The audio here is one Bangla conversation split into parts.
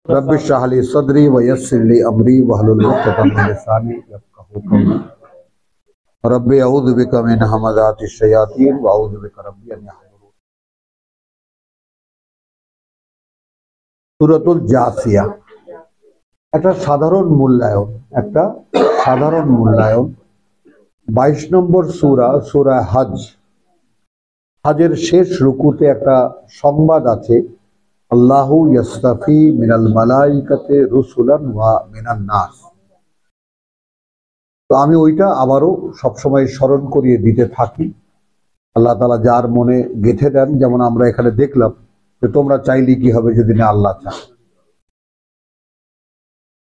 रब्बि इश्रह ली सदरी व यस्सिर ली अमरी वहलुल उक़दतम मिन लिसानी यफ़क़हू क़ौली रब्बि अऊज़ु बिका मिन हमाज़ातिश शयातीन व अऊज़ु बिका रब्बि अन यहज़ुरून। सूरতুল জাসিয়া একটা সাধারণ মূল্যায়ন 22 নম্বর সূরা সূরা হজের শেষ রুকুতে একটা সংবাদ আছে, আল্লাহু ইয়াস্তাফি মিনাল মালাইকাতি রুসুলান ওয়া মিনান নাস। তো আমি ওইটা আবারও সবসময় স্মরণ করিয়ে দিতে থাকি। আল্লাহ তাআলা যার মনে গেঁথে দেন, যেমন আমরা এখানে দেখলাম যে তোমরা চাইলে কি হবে যদি না আল্লাহ চান।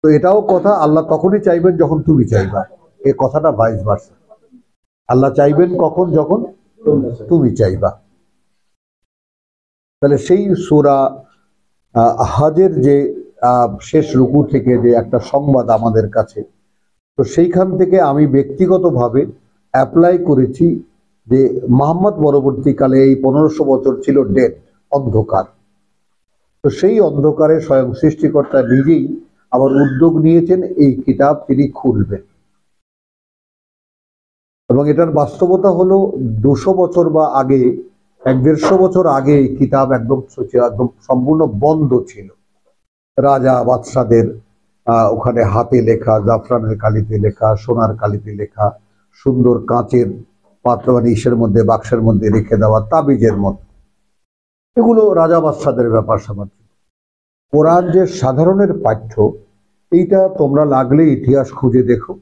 তো এটাও কথা, আল্লাহ তখনই চাইবেন যখন তুমি চাইবা। এই কথাটা ভাইস ভার্সা। আল্লাহ চাইবেন কখন? যখন তুমি চাইবা। তাহলে সেই সূরা হজের যে শেষ রুকু থেকে যে একটা সংবাদ আমাদের কাছে, তো সেইখান থেকে আমি ব্যক্তিগতভাবে অ্যাপ্লাই করেছি যে মুহাম্মদ পরবর্তীকালে এই 1500 বছর ছিল ডেড, অন্ধকার। তো সেই অন্ধকারে স্বয়ং সৃষ্টিকর্তা নিজেই আবার উদ্যোগ নিয়েছেন এই কিতাব তিনি খুলবেন। এবং এটার বাস্তবতা হলো 200 বছর বা আগে, 150 বছর আগে এই কিতাব একদম সম্পূর্ণ বন্ধ ছিল। রাজা বাদশাদের ওখানে হাতে লেখা, জাফরানের কালিতে লেখা, সোনার কালিতে লেখা, সুন্দর কাঁচের পাত্র মানে ইসের মধ্যে, বাক্সের মধ্যে রেখে দেওয়া তাবিজের মতো, এগুলো রাজা বাদশাদের ব্যাপার স্যাপার। কোরআন যে সাধারণের পাঠ্য, এইটা তোমরা লাগলে ইতিহাস খুঁজে দেখো।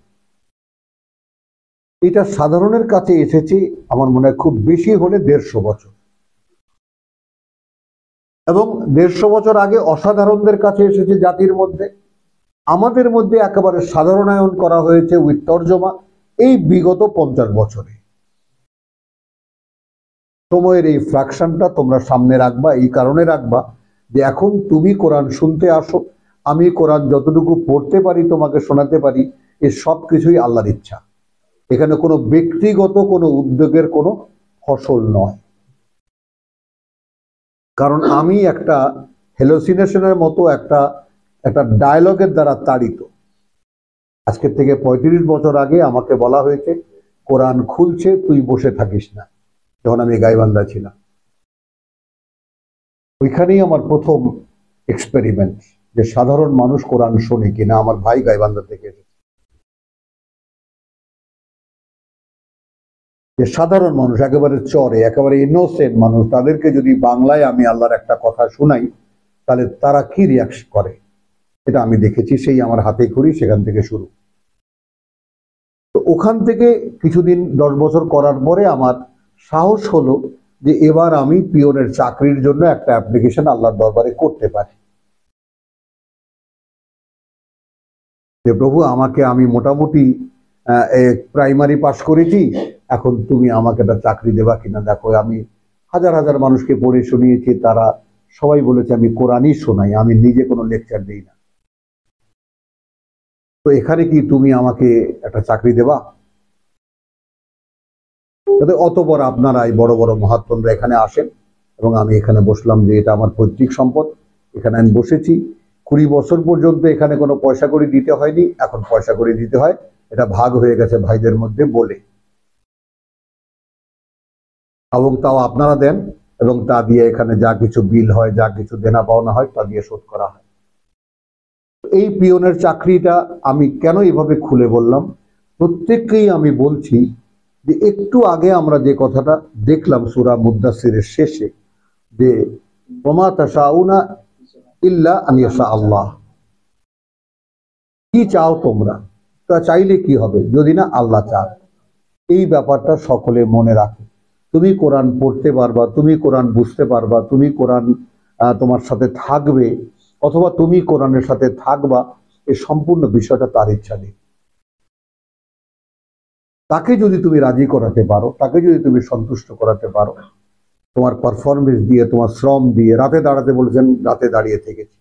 এটা সাধারণের কাছে এসেছে আমার মনে হয় খুব বেশি হলে 150 বছর, এবং 150 বছর আগে অসাধারণদের কাছে এসেছে জাতির মধ্যে। আমাদের মধ্যে একেবারে সাধারণায়ন করা হয়েছে উইথ তর্জমা এই বিগত 50 বছরে। সময়ের এই ফ্র্যাকশনটা তোমরা সামনে রাখবা, এই কারণে রাখবা যে এখন তুমি কোরআন শুনতে আসো, আমি কোরআন যতটুকু পড়তে পারি তোমাকে শোনাতে পারি, এ সব কিছুই আল্লাহর ইচ্ছা। এখানে কোনো ব্যক্তিগত কোনো উদ্যোগের কোনো ফসল নয়। কারণ আমি একটা হ্যালুসিনেশনের মতো একটা ডায়লগের দ্বারা তাড়িত। আজকের থেকে 35 বছর আগে আমাকে বলা হয়েছে কোরআন খুলছে, তুই বসে থাকিস না, যখন আমি গাইবান্ধা ছিলাম। ওইখানেই আমার প্রথম এক্সপেরিমেন্ট যে সাধারণ মানুষ কোরআন শোনে কিনা। আমার ভাই গাইবান্ধা থেকে এসেছে, যে সাধারণ মানুষ একেবারে চরে, একেবারে ইনোসেন্ট মানুষ, তাদেরকে যদি বাংলায় আমি আল্লাহর একটা কথা শোনাই তাহলে তারা কি রিয়াকশন করে, এটা আমি দেখেছি। সেই আমার হাতে খড়ি সেখান থেকে শুরু। তো ওখান থেকে কিছুদিন 10 বছর করার পরে আমার সাহস হলো যে এবার আমি পিওনের চাকরির জন্য একটা অ্যাপ্লিকেশন আল্লাহর দরবারে করতে পারি। যে প্রভু আমাকে, আমি মোটামুটি প্রাইমারি পাস করেছি, এখন তুমি আমাকে একটা চাকরি দেবা কিনা দেখো। আমি হাজার হাজার মানুষকে পড়ে শুনিয়েছি, তারা সবাই বলেছে আমি কোরআনই শোনাই, আমি নিজে কোনো লেকচার দিই না। তো এখানে কি তুমি আমাকে একটা চাকরি দেবা? যাতে অতঃপর আপনারা এই বড় বড় মহাত্মরা এখানে আসেন, এবং আমি এখানে বসলাম যে এটা আমার পৈতৃক সম্পদ, এখানে আমি বসেছি। 20 বছর পর্যন্ত এখানে কোনো পয়সা করে দিতে হয়নি, এখন পয়সা করে দিতে হয়। এটা ভাগ হয়ে গেছে ভাইদের মধ্যে বলে, এবং তাও আপনারা দেন, এবং তা দিয়ে এখানে যা কিছু বিল হয়, যা কিছু দেনা পাওনা হয়, তা দিয়ে শোধ করা হয়। এই পিওনের চাকরিটা আমি কেন এভাবে খুলে বললাম, প্রত্যেককেই আমি বলছি যে একটু আগে আমরা যে কথাটা দেখলাম সূরা মুদ্দাসসিরের শেষে, যে ওমা তাশাউনা ইল্লা আন ইয়াশা আল্লাহ, কি চাও তোমরা, তা চাইলে কি হবে যদি না আল্লাহ চান। এই ব্যাপারটা সকলে মনে রাখো। তুমি কোরআন পড়তে পারবা, তুমি কোরআন বুঝতে পারবা, তুমি কোরআন তোমার সাথে থাকবে, অথবা তুমি কোরআনের সাথে থাকবা, এই সম্পূর্ণ বিষয়টা তার ইচ্ছা নেই। তাকে যদি তুমি রাজি করাতে পারো, তাকে যদি তুমি সন্তুষ্ট করাতে পারো, তোমার পারফরমেন্স দিয়ে, তোমার শ্রম দিয়ে, রাতে দাঁড়াতে বলেছেন, রাতে দাঁড়িয়ে থেকেছি,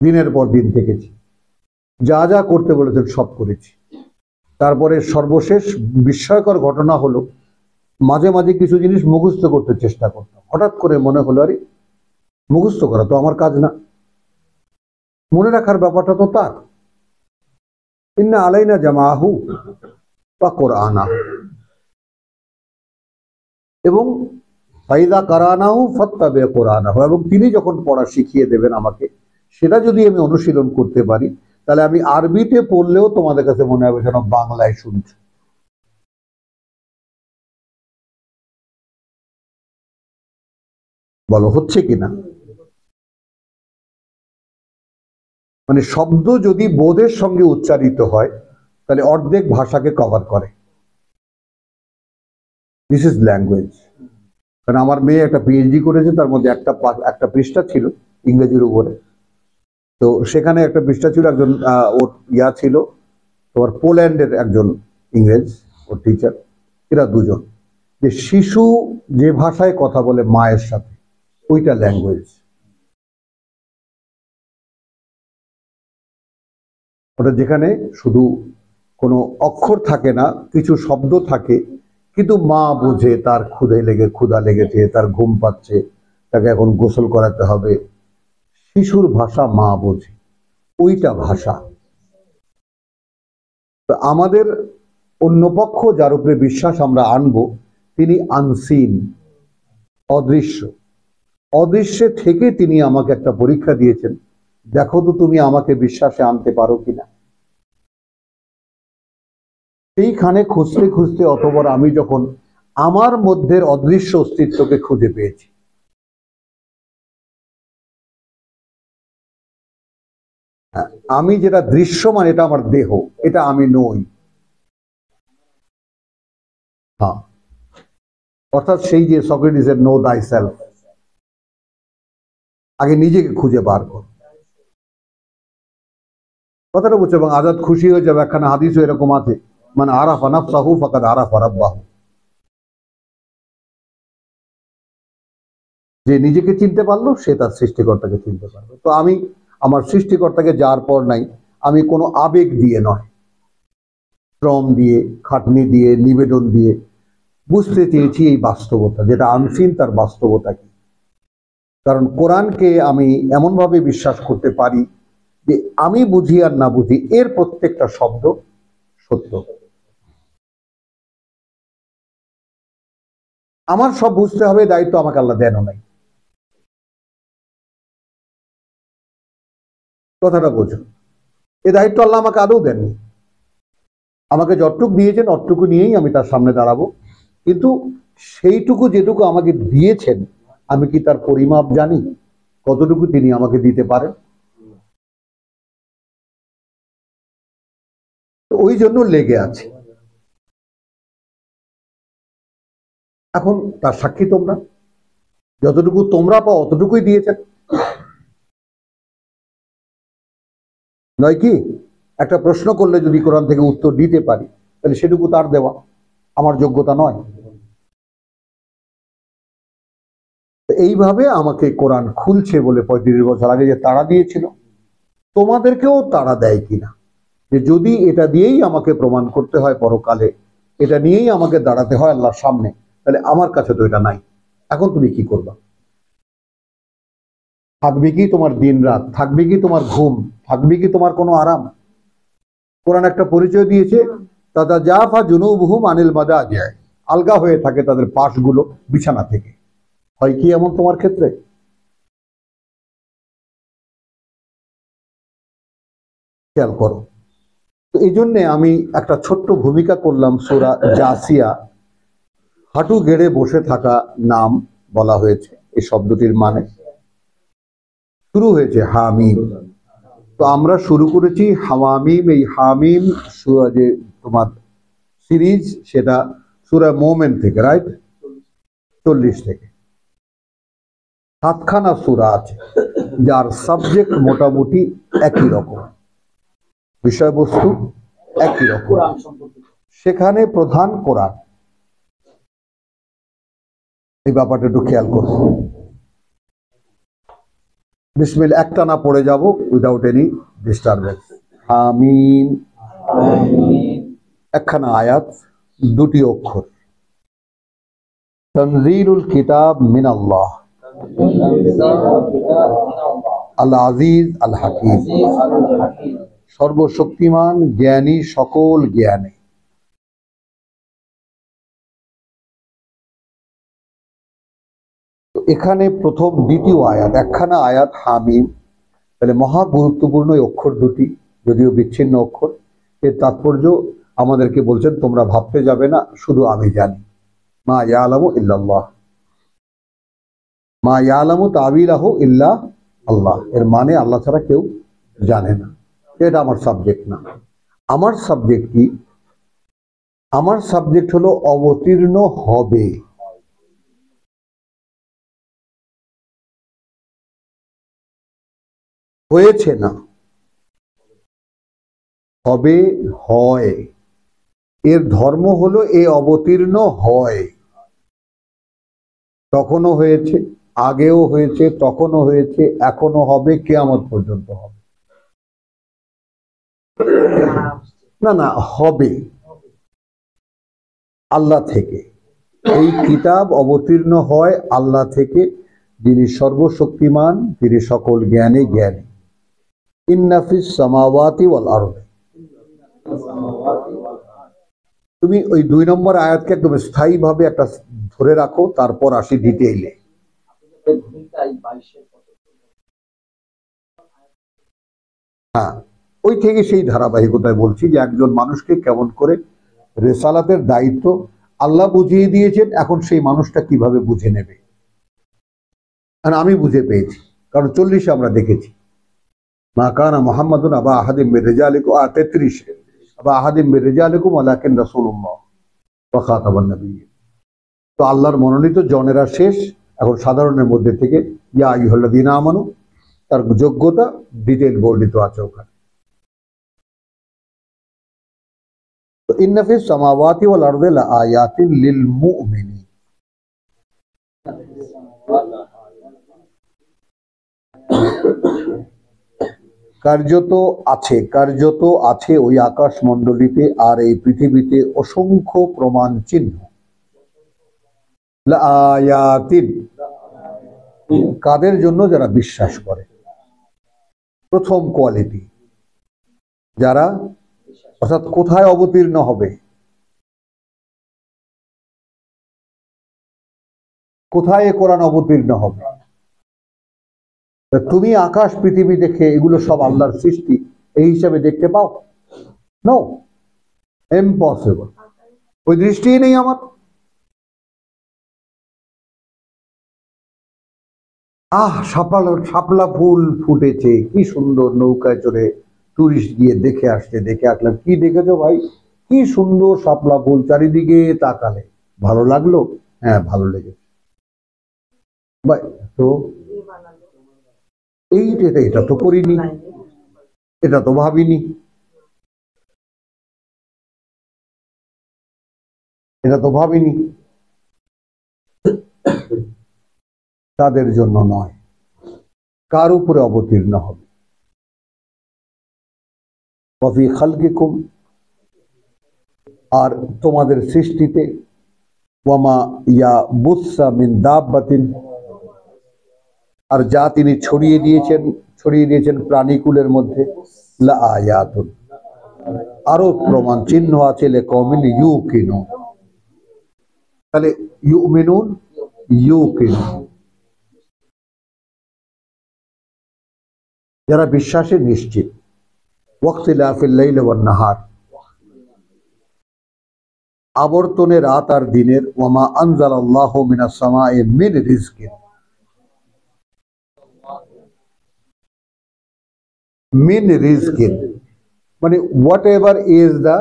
দিনের পর দিন থেকেছি, যা যা করতে বলেছেন সব করেছি। তারপরে সর্বশেষ বিস্ময়কর ঘটনা হলো, মাঝে মাঝে কিছু জিনিস মুখস্থ করতে চেষ্টা করতাম, হঠাৎ করে মনে হলো আরে মুখস্থ করা তো আমার কাজ না, মনে রাখার ব্যাপারটা তো তার। ইন্না আলাইনা জামাহু ওয়া কুরআনা, এবং ফাইদা কারানাহু ফাত্তাবি কুরআনাহু, এবং তিনি যখন পড়া শিখিয়ে দেবেন আমাকে, সেটা যদি আমি অনুশীলন করতে পারি, তাহলে আমি আরবিতে পড়লেও তোমাদের কাছে মনে হবে যেন বাংলায় শুনছি। বলো হচ্ছে কিনা? মানে শব্দ যদি বোধের সঙ্গে উচ্চারিত হয় তাহলে অর্ধেক ভাষাকে কভার করে। This is language. কারণ আমার মেয়ে একটা পিএইচডি করেছে, তার মধ্যে একটা পৃষ্ঠা ছিল ইংরেজির উপরে। তো সেখানে একটা পৃষ্ঠা ছিল, একজন ওর ছিল তোমার পোল্যান্ডের একজন ইংরেজ, ওর টিচার, এরা দুজন, যে শিশু যে ভাষায় কথা বলে মায়ের সাথে, ওইটা ল্যাঙ্গুয়েজ। ওটা যেখানে শুধু কোনো অক্ষর থাকে না, কিছু শব্দ থাকে, কিন্তু মা বোঝে তার ক্ষুধা লেগেছে, তার ঘুম পাচ্ছে, তাকে এখন গোসল করাতে হবে। শিশুর ভাষা মা বোঝে, ওইটা ভাষা। তো আমাদের অন্য পক্ষ যার উপরে বিশ্বাস আমরা আনবো, তিনি আনসিন, অদৃশ্য। অদৃশ্যে থেকে তিনি আমাকে একটা পরীক্ষা দিয়েছেন, দেখো তো তুমি আমাকে বিশ্বাসে আনতে পারো কিনা। সেইখানে খুঁজতে খুঁজতে অতবার আমি যখন আমার মধ্যে অদৃশ্য অস্তিত্বকে খুঁজে পেয়েছি। আমি যেটা দৃশ্যমান, এটা আমার দেহ, এটা আমি নই। হ্যাঁ, অর্থাৎ সেই যে সক্রেটিসের নো দাই সেলফ, আগে নিজেকে খুঁজে বার কর, কথাটা বুঝছো? এবং আজাদ খুশি হয়ে যাবে, একখানা হাদিস এরকম আছে, মানে আরাফা নাফসাহু ফাকাদ আরাফা রাব্বাহু, যে নিজেকে চিনতে পারলো সে তার সৃষ্টিকর্তাকে চিনতে পারবে। তো আমি আমার সৃষ্টিকর্তাকে যার পর নাই, আমি কোনো আবেগ দিয়ে নয়, শ্রম দিয়ে, খাটনি দিয়ে, নিবেদন দিয়ে বুঝতে চেয়েছি এই বাস্তবতা, যেটা আনসিন, তার বাস্তবতা কি। কারণ কোরআনকে আমি এমনভাবে বিশ্বাস করতে পারি যে আমি বুঝি আর না বুঝি, এর প্রত্যেকটা শব্দ সত্য। আমার সব বুঝতে হবে, দায়িত্ব আমাকে আল্লাহ দেন নাই। কথাটা বোঝো, এ দায়িত্ব আল্লাহ আমাকে আদৌ দেননি। আমাকে যতটুকু দিয়েছেন অতটুকু নিয়েই আমি তার সামনে দাঁড়াবো, কিন্তু সেইটুকু যেটুকু আমাকে দিয়েছেন, আমি কি তার পরিমাপ জানি? কতটুকু তিনি আমাকে দিতে পারেন? ওই জন্য লেগে আছে। এখন তার সাক্ষী তোমরা, যতটুকু তোমরা পাও অতটুকুই দিয়েছেন, নয় কি? একটা প্রশ্ন করলে যদি কোরআন থেকে উত্তর দিতে পারি, তাহলে সেটুকু তার দেওয়া, আমার যোগ্যতা নয়। এইভাবে আমাকে কোরআন খুলছে বলে 35 বছর আগে যে তাড়া দিয়েছিল, তোমাদেরকেও তাড়া দেয় কিনা, যে যদি এটা দিয়েই আমাকে প্রমাণ করতে হয় পরকালে, এটা নিয়েই আমাকে দাঁড়াতে হয় আল্লাহর সামনে, তাহলে আমার কাছে তো এটা নাই। এখন তুমি কি করবা? থাকবে কি তোমার দিন রাত? থাকবে কি তোমার ঘুম? থাকবে কি তোমার কোনো আরাম? কোরআন একটা পরিচয় দিয়েছে, তাতা জাফা জুনুবুহুম আনিল মাদাজিয়া, আলগা হয়ে থাকে তাদের পাশগুলো বিছানা থেকে। হয় কি এমন তোমার ক্ষেত্রে? খেয়াল করো। তো এই জন্যে আমি একটা ছোট্ট ভূমিকা করলাম সূরা জাসিয়া। হাঁটু গেড়ে বসে থাকা নাম বলা হয়েছে এই শব্দটির মানে। শুরু হয়েছে হামিম, তো আমরা শুরু করেছি হাওয়ামিম। এই হামিম যে তোমার সিরিজ, সেটা সূরা মোমেন থেকে, রাইট? 40 থেকে 7খানা সূরা আছে, যার সাবজেক্ট মোটামুটি একই রকম, বিষয়বস্তু একই রকম, সেখানে প্রধান কোরআন। এই ব্যাপারটা একটু খেয়াল করো। বিসমিল্লাহ একটানা পড়ে যাব উইদাউট এনি ডিস্টারবেন্স। হামিম, একখানা আয়াত, দুটি অক্ষর। তানজিলুল কিতাব মিনাল্লাহ, আল আজিজ আল হাকিম, সর্বশক্তিমান, জ্ঞানী, সকল জ্ঞানী। এখানে প্রথম দ্বিতীয় আয়াত, একখানা আয়াত হামিম, তাহলে মহা গুরুত্বপূর্ণ এই অক্ষর দুটি, যদিও বিচ্ছিন্ন অক্ষর। এর তাৎপর্য আমাদেরকে বলছেন তোমরা ভাবতে যাবে না, শুধু আমি জানি। মা ইয়ালামু ইল্লাল্লাহ, মা ইয়ালামু তাবিলাহু ইল্লা আল্লাহ, এর মানে আল্লাহ ছাড়া কেউ জানে না। এটা আমার সাবজেক্ট না। আমার সাবজেক্ট কি? আমার সাবজেক্ট হলো অবতীর্ণ হবে। হয়েছে না, হবে, হয়। এর ধর্ম হলো এ অবতীর্ণ হয়। তখনও হয়েছে, আগেও হয়েছে, তখনও হয়েছে, এখনো হবে, কিয়ামত পর্যন্ত হবে। না না, হবে আল্লাহ থেকে। এই কিতাব অবতীর্ণ হয় আল্লাহ থেকে, যিনি সর্বশক্তিমান, তিনি সকল জ্ঞানে জ্ঞানী। ইন্নাফিস সামাওয়াতি ওয়াল আরদ। তুমি ওই 2 নম্বর আয়াতকে একদম স্থায়ীভাবে একটা ধরে রাখো, তারপর আসি ডিটেইলে। হ্যাঁ, ওই থেকে সেই ধারাবাহিকতায় বলছি যে একজন মানুষকে কেমন করে রেসালাতের দায়িত্ব আল্লাহ বুঝিয়ে দিয়েছেন, এখন সেই মানুষটা কিভাবে বুঝে নেবে। আর আমি বুঝে পেয়েছি, কারণ 40 আমরা দেখেছি, মা কানা মুহাম্মাদুন আবা আহাদিম মির রিজালিকুম, 33 আবা আহাদিম মির রিজালিকুম ওয়ালাকিন রাসূলুল্লাহ ওয়া খাতাবান নবিয়্যিন। তো আল্লাহর মনোনীত জনেরা শেষ, এখন সাধারণের মধ্যে থেকে ইয়া আইয়ুহাল্লাযীনা আমানু, তার যোগ্যতা ডিটেইল বর্ণিত আছে ওখানে। তো ইন্না ফিস সামাওয়াতি ওয়াল আরদি লাআয়াতিন লিল মুমিনিন। কার্যত আছে ওই আকাশ মণ্ডলীতে আর এই পৃথিবীতে অসংখ্য প্রমাণ চিহ্ন। লাআয়াতিন, কাদের জন্য? যারা বিশ্বাস করে। প্রথম কোয়ালিটি যারা, অর্থাৎ কোথায় অবতীর্ণ হবে, কোথায় এ কোরআন অবতীর্ণ হবে? তুমি আকাশ পৃথিবী দেখে এগুলো সব আল্লাহর সৃষ্টি এই হিসাবে দেখতে পাও? No, impossible. ওই দৃষ্টিই নেই আমার। শাপলা ফুল ফুটেছে, কি সুন্দর, নৌকায় চড়ে টুরিস্ট গিয়ে দেখে আসছে, দেখে আসলাম। কি দেখেছো ভাই? কি সুন্দর শাপলা ফুল, চারিদিকে তাকালে ভালো লাগলো? হ্যাঁ, ভালো লেগেছে ভাই। তো এটা তো করিনি, এটা তো ভাবিনি, এটা তো ভাবিনি। তাদের জন্য নয়, কার উপরে অবতীর্ণ হবে? ওয়াফি খালকিকুম, আর তোমাদের সৃষ্টিতে, ওয়ামা ইয়া বুসসা মিন দাব্বাতিন, আর যা তিনি ছড়িয়ে দিয়েছেন প্রাণীকুলের মধ্যে, লাআয়াতুন, আরো প্রমাণ চিহ্ন আছে, লিকওমিন ইউকিনুন। তাহলে ইউমিনুন, ইউকিনুন, যারা বিশ্বাসে নিশ্চিত। ওয়াখতিলাফিল লাইলি ওয়ান নাহার, আবর্তনে রাত আর দিনের। ওয়ামা আনজালাল্লাহু মিনাস সামাই মিন রিজকিন, মিন রিজকিন মানে whatever is the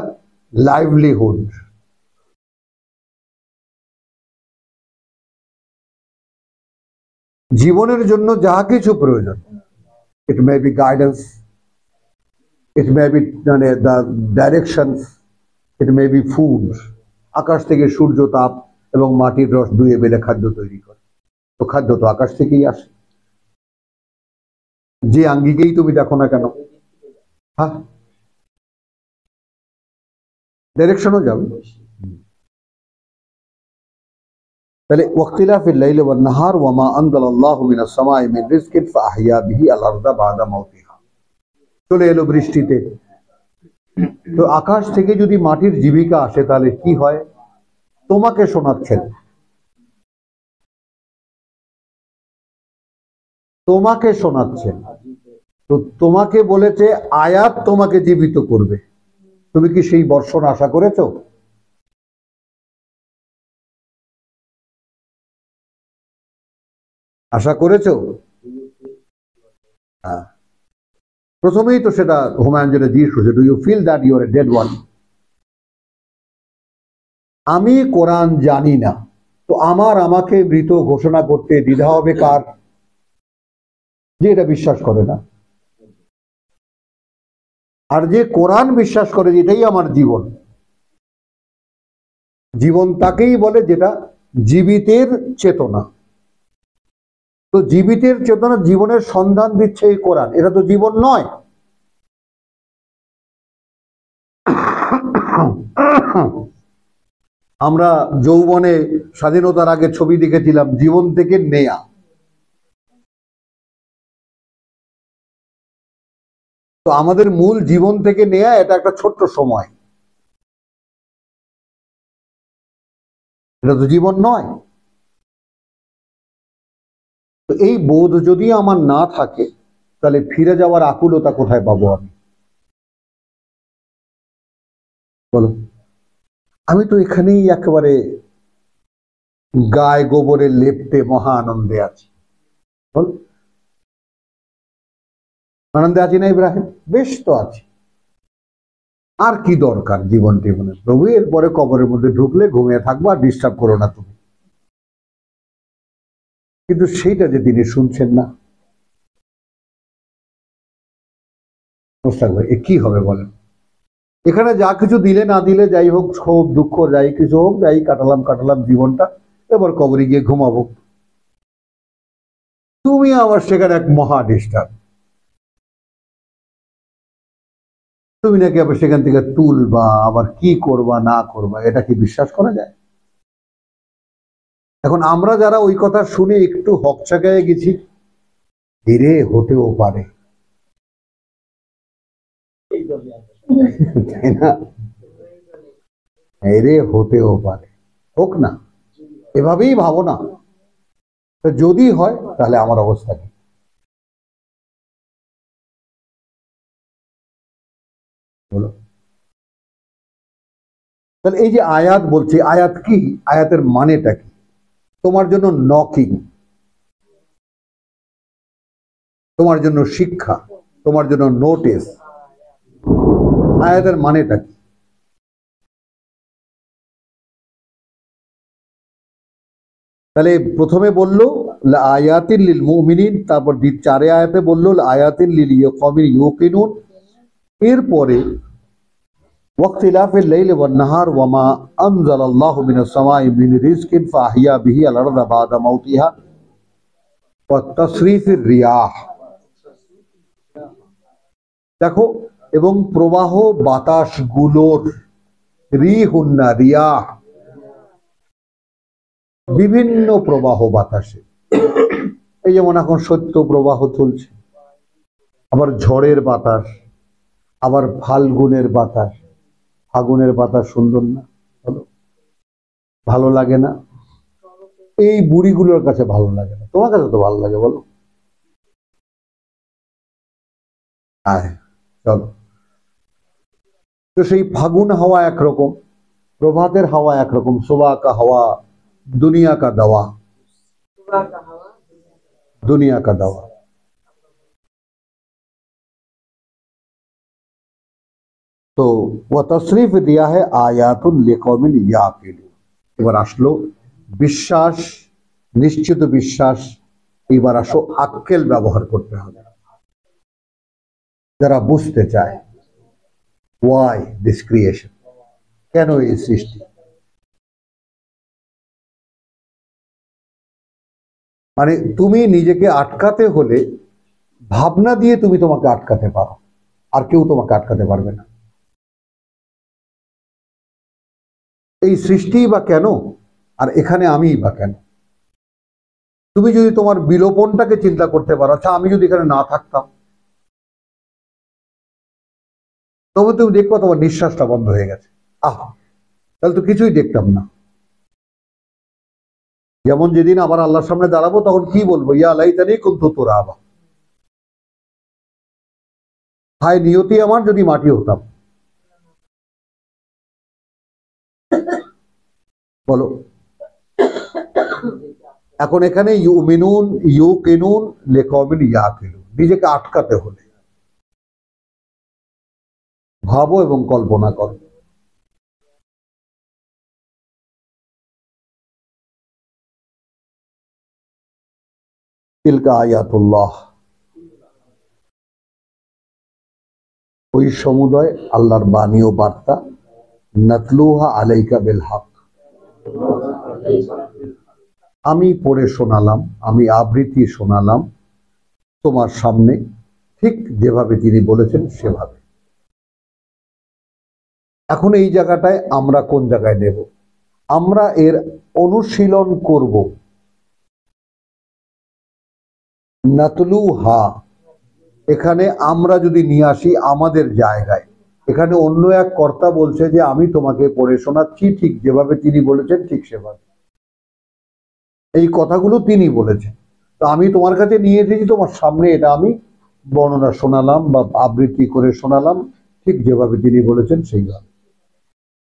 livelihood. জীবনের জন্য যাহা কিছু প্রয়োজন, it may be guidance, it may be মানে the directions, it may be food. আকাশ থেকে সূর্য তাপ এবং মাটির রস দুয়ে বেলে খাদ্য তৈরি করে, তো খাদ্য তো আকাশ থেকেই আসে। যে আঙ্গিকেই তুমি দেখো না কেন, হ্যাঁ, ডাইরেকশনও যাবে। তাহলে ওয়াক্তিলাফিল লাইলি ওয়ান নাহার ওয়া মা আনজালাল্লাহু মিনাস সামাই মিন রিজকিন ফাআহইয়া বিহি আল আরদা বা'দা মাউতিহা। চলে এলো বৃষ্টিতে, তো আকাশ থেকে যদি মাটির জীবিকা আসে তাহলে কি হয়? তোমাকে শোনাচ্ছেন, তোমাকে শোনাচ্ছেন, তো তোমাকে বলেছে আয়াত তোমাকে জীবিত করবে। তুমি কি সেই বর্ষণ আশা করেছো? আশা করেছো? হ্যাঁ, প্রথমেই তো সেটা হুমায়ুন যেটা জিজ্ঞেস করছে, do you feel that you are a dead one? আমি কোরআন জানি না, তো আমাকে মৃত ঘোষণা করতে দ্বিধা হবে কার? যে এটা বিশ্বাস করে না। আর যে কোরআন বিশ্বাস করে যে এটাই আমার জীবন, জীবন তাকেই বলে যেটা জীবিতের চেতনা। তো জীবিতের চেতনা জীবনের সন্ধান দিচ্ছে এই কোরআন, এটা তো জীবন নয়। আমরা যৌবনে স্বাধীনতার আগে ছবি দেখেছিলাম জীবন থেকে নেয়া। তো আমাদের মূল জীবন থেকে নেয়া এটা একটা ছোট্ট সময়, এটা তো জীবন নয়। তো এই বোধ যদি আমার না থাকে তাহলে ফিরে যাওয়ার আকুলতা কোথায় পাবো আমি? বলো। আমি তো এখানেই একেবারে গায়ে গোবরে লেপটে মহা আনন্দে আছি। বল, আনন্দে আছি না ইব্রাহিম? বেশ তো আছি, আর কি দরকার জীবন টিবনের? প্রভু এরপরে কবরের মধ্যে ঢুকলে ঘুমিয়ে থাকবো, আর ডিস্টার্ব করো না তুমি। কিন্তু সেইটা যে তিনি শুনছেন না, মোস্তাক ভাই এ কি হবে বলেন? এখানে যা কিছু দিলে না দিলে যাই হোক, ক্ষোভ দুঃখ যাই কিছু হোক, যাই কাটালাম জীবনটা, এবার কবরে গিয়ে ঘুমাবো। তুমি আবার সেখানে এক মহা ডিস্টার্ব, তুমি নাকি আবার সেখান থেকে তুলবা, আবার কি করবা না করবা, এটা কি বিশ্বাস করা যায়? এখন আমরা যারা ওই কথা শুনে একটু হকচাকায় গেছি, ধীরে হতেও পারে, তাই না? এরে হতেও পারে, হোক না, এভাবেই ভাবো না। যদি হয় তাহলে আমার অবস্থা কি? বলো। তাহলে এই যে আয়াত বলছি, আয়াত কি? আয়াতের মানেটা কি? তোমার জন্য নকিং, তোমার জন্য শিক্ষা, তোমার জন্য নোটিস। আয়াতের মানেটা কি? তাহলে প্রথমে বললো আয়াতিন লিল মুমিনিন, তারপর 4 আয়াতে বললো আয়াতিন লিল কওমিন ইউকিনুন, এরপরে ওয়াক্তিলাফিল লাইলি ওয়ান নাহার ওয়া মা আনজালাল্লাহু মিনাস সামাই মিন রিজকিন ফাআহইয়া বিহি আল আরদা বা'দা মাউতিহা ওয়া তাসরিফির রিয়াহ। দেখো, এবং প্রবাহ বাতাসগুলোর, রিহুন্না রিয়াহ, বিভিন্ন প্রবাহ বাতাসে। এই যেমন এখন শৈত্য প্রবাহ চলছে, আবার ঝড়ের বাতাস, আবার ফাল্গুনের বাতাস। ফাগুনের বাতাস সুন্দর না? ভালো লাগে না? এই বুড়িগুলোর কাছে ভালো লাগে না, তোমার কাছে তো ভালো লাগে, বলো? আয় চলো। তো সেই ফাগুন হাওয়া একরকম, প্রভাতের হাওয়া একরকম, সুবহ কা হাওয়া দুনিয়া কা দাওয়া, দুনিয়া কা দাওয়া। তো ওয়া তশরিফ দিয়া है আয়াতুল লিকওমিন ইয়াকিলুন। এবার আসলো বিশ্বাস, নিশ্চিত বিশ্বাস। এবার আসো আক্কেল ব্যবহার করতে হবে, যারা বুঝতে চায় ওয়াই দিস ক্রিয়েশন, কেন এই সৃষ্টি। মানে তুমি নিজেকে আটকাতে হলে ভাবনা দিয়ে তুমি তোমাকে আটকাতে পারো, আর কেউ তোমাকে আটকাতে পারবে না। এই সৃষ্টি বা কেন, আর এখানে আমিই বা কেন? তুমি যদি তোমার বিলোপনটাকে চিন্তা করতে পারো, আচ্ছা আমি যদি এখানে না থাকতাম, তবে তুমি দেখবো তোমার নিঃশ্বাসটা বন্ধ হয়ে গেছে। তাহলে তো কিছুই দেখতাম না। যেমন যেদিন আবার আল্লাহর সামনে দাঁড়াবো তখন কি বলবো? ইয়া লাইতানি কুনতু তুরাবা, হায় নিয়তি আমার যদি মাটি হতাম। বলো। এখন এখানে ইউমিনুন ইউকিনুন লিকাওমিন ইয়াকিলুন, নিজেকে আটকাতে হলে ভাবো এবং কল্পনা করো। তিলকা আয়াতুল্লাহ, ওই সমুদয় আল্লাহর বাণী ও বার্তা, নাতলুহা আলাইকা বিল হক, আমি পড়ে শোনালাম, আমি আবৃত্তি শোনালাম তোমার সামনে, ঠিক যেভাবে তিনি বলেছেন সেভাবে। এখন এই জায়গাটায় আমরা কোন জায়গায় নেব? আমরা এর অনুশীলন করব। নাতলুহা, এখানে আমরা যদি নিয়ে আসি আমাদের জায়গায়, এখানে অন্য এক কর্তা বলছে যে আমি তোমাকে পড়ে শোনাচ্ছি ঠিক যেভাবে তিনি বলেছেন ঠিক সেভাবে। এই কথাগুলো তিনি বলেছেন, তো আমি তোমার কাছে নিয়ে এসেছি, তোমার সামনে এটা আমি বর্ণনা শোনালাম বা আবৃত্তি করে শোনালাম ঠিক যেভাবে তিনি বলেছেন সেইভাবে।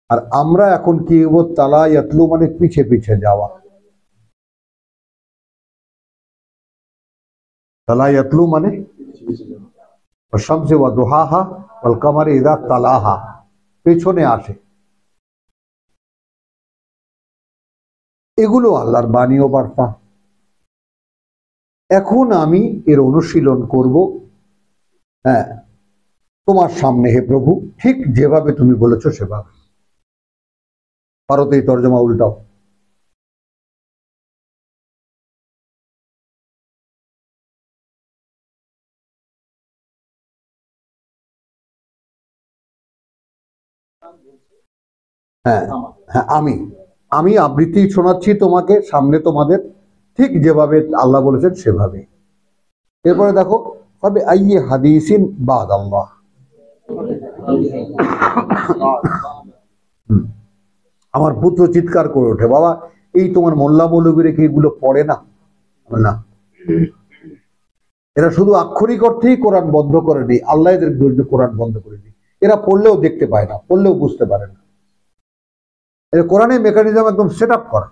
আর আমরা এখন কি হবো? তালা ইয়াতলু মানে পিছে পিছে যাওয়া। তালা ইয়াতলু মানে শামসি ওয়া দুহাহা ওয়াল কামারি ইযা তালাহা, পেছনে আসে। এগুলো আল্লাহর বাণী ও বার্তা। এখন আমি এর অনুশীলন করব, হ্যাঁ, তোমার সামনে হে প্রভু, ঠিক যেভাবে তুমি বলেছো সেভাবে। ভারতে এই তর্জমা উল্টাও। হ্যাঁ হ্যাঁ, আমি আবৃত্তি শোনাচ্ছি তোমাকে সামনে, তোমাদের ঠিক যেভাবে আল্লাহ বলেছেন সেভাবে। এরপরে দেখো, তবে আইয়ে হাদিসিন বাদ আল্লাহ, আমার পুত্র চিৎকার করে ওঠে, বাবা এই তোমার মোল্লা মৌলবীরা কি এগুলো পড়ে না? না, এরা শুধু আক্ষরিক অর্থেই কোরআন বন্ধ করে নেই, আল্লাহ এদের কোরআন বন্ধ করে দিই। এরা পড়লেও দেখতে পায় না, পড়লেও বুঝতে পারে না। এরা কোরআনের মেকানিজম একদম সেট আপ করা,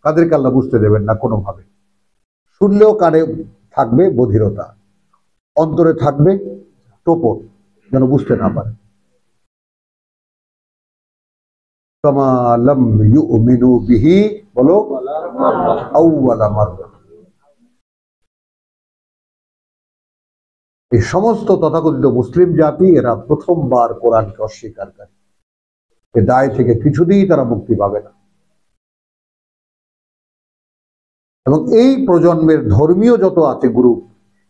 তাদেরকে আল্লাহ বুঝতে দেবেন না কোনোভাবে। শুনলেও কানে থাকবে বধিরতা, অন্তরে থাকবে টোপর, যেন বুঝতে না পারে। কামা লাম ইউমিনু বিহি, বলো, আউওয়ালা মাররা। এই সমস্ত তথাকথিত মুসলিম জাতি এরা প্রথমবার কোরআনকে অস্বীকারী। এ দায় থেকে কিছুতেই তারা মুক্তি পাবে না। এবং এই প্রজন্মের ধর্মীয় যত আছে গ্রুপ,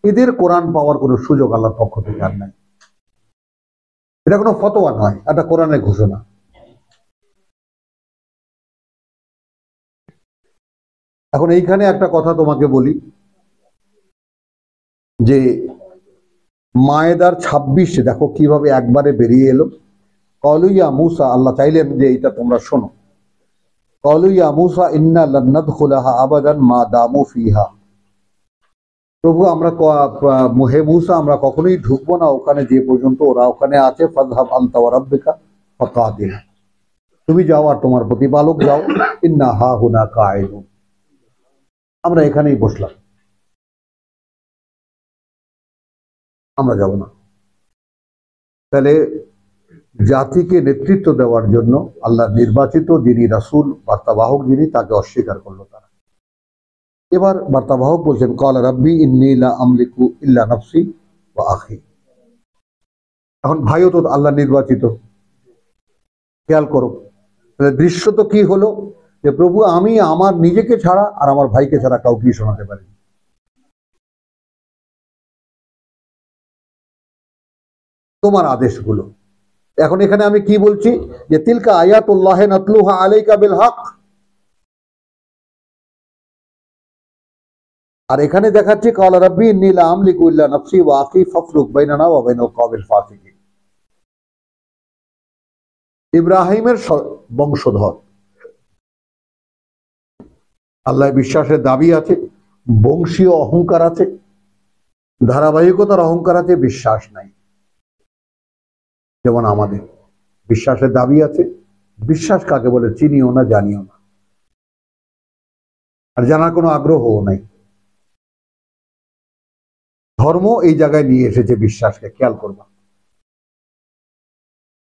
এদের কোরআন পাওয়ার কোনো সুযোগ আল্লাহর পক্ষ থেকে আর নাই। এটা কোনো ফতোয়া নয়, এটা কোরআনের ঘোষণা। এখন এইখানে একটা কথা তোমাকে বলি, যে মায়েদার 26 দেখো কিভাবে একবারে বেরিয়ে এলো। ক্বালু ইয়া মূসা, আল্লাহ চাইলেন যে এটা তোমরা শোনো। ক্বালু ইয়া মূসা ইন্না লান নাদখুলাহা আবাদান মা দামু ফিহা, প্রভু আমরা হে মূসা আমরা কখনোই ঢুকবো না ওখানে যে পর্যন্ত ওরা ওখানে আছে। ফাযহাব আনতা ওয়া রাব্বুকা ফাকাতিল, তুমি যাও আর তোমার প্রতিপালক যাও। ইন্না হাহুনা কাঈদুন, আমরা এখানেই বসলাম, আমরা যাব না। তাহলে জাতিকে নেতৃত্ব দেওয়ার জন্য আল্লাহ নির্বাচিত যিনি রাসূল, বার্তাবাহক যিনি, তাকে অস্বীকার করলো তারা। এবার বার্তাবাহক বলছেন, ক্বালা রাব্বি ইন্নী লা আমলিকু ইল্লা নাফসি ওয়া আখি। এখন ভাইও তো আল্লাহ নির্বাচিত, খেয়াল করো। তাহলে দৃশ্য তো কি হলো, যে প্রভু আমি আমার নিজেকে ছাড়া আর আমার ভাইকে ছাড়া কাউকেই শোনাতে পারি, তোমার আদেশগুলো। এখন এখানে আমি কি বলছি, যে তিলকা আয়াতুল্লাহ নাতলুহা আলাইকা বিল হক, আর এখানে দেখাচ্ছে ক্বালা রাব্বি ইন্নী লা আমলিকু ইল্লা নাফসি ওয়া আখী ফাফরুক বাইনানা ওয়া বাইনাল কওমিল ফাসিকিন। ইব্রাহিমের বংশধর, আল্লাহ বিশ্বাসের দাবি আছে, বংশীয় অহংকার আছে, ধারাবাহিকতার অহংকার আছে, বিশ্বাস নাই। যেমন আমাদের বিশ্বাসের দাবি আছে, বিশ্বাস কাকে বলে চিনিও না, জানিও না, আর জানার কোনো আগ্রহও নাই। ধর্ম এই জায়গায় নিয়ে এসেছে বিশ্বাসকে, খেয়াল করবা।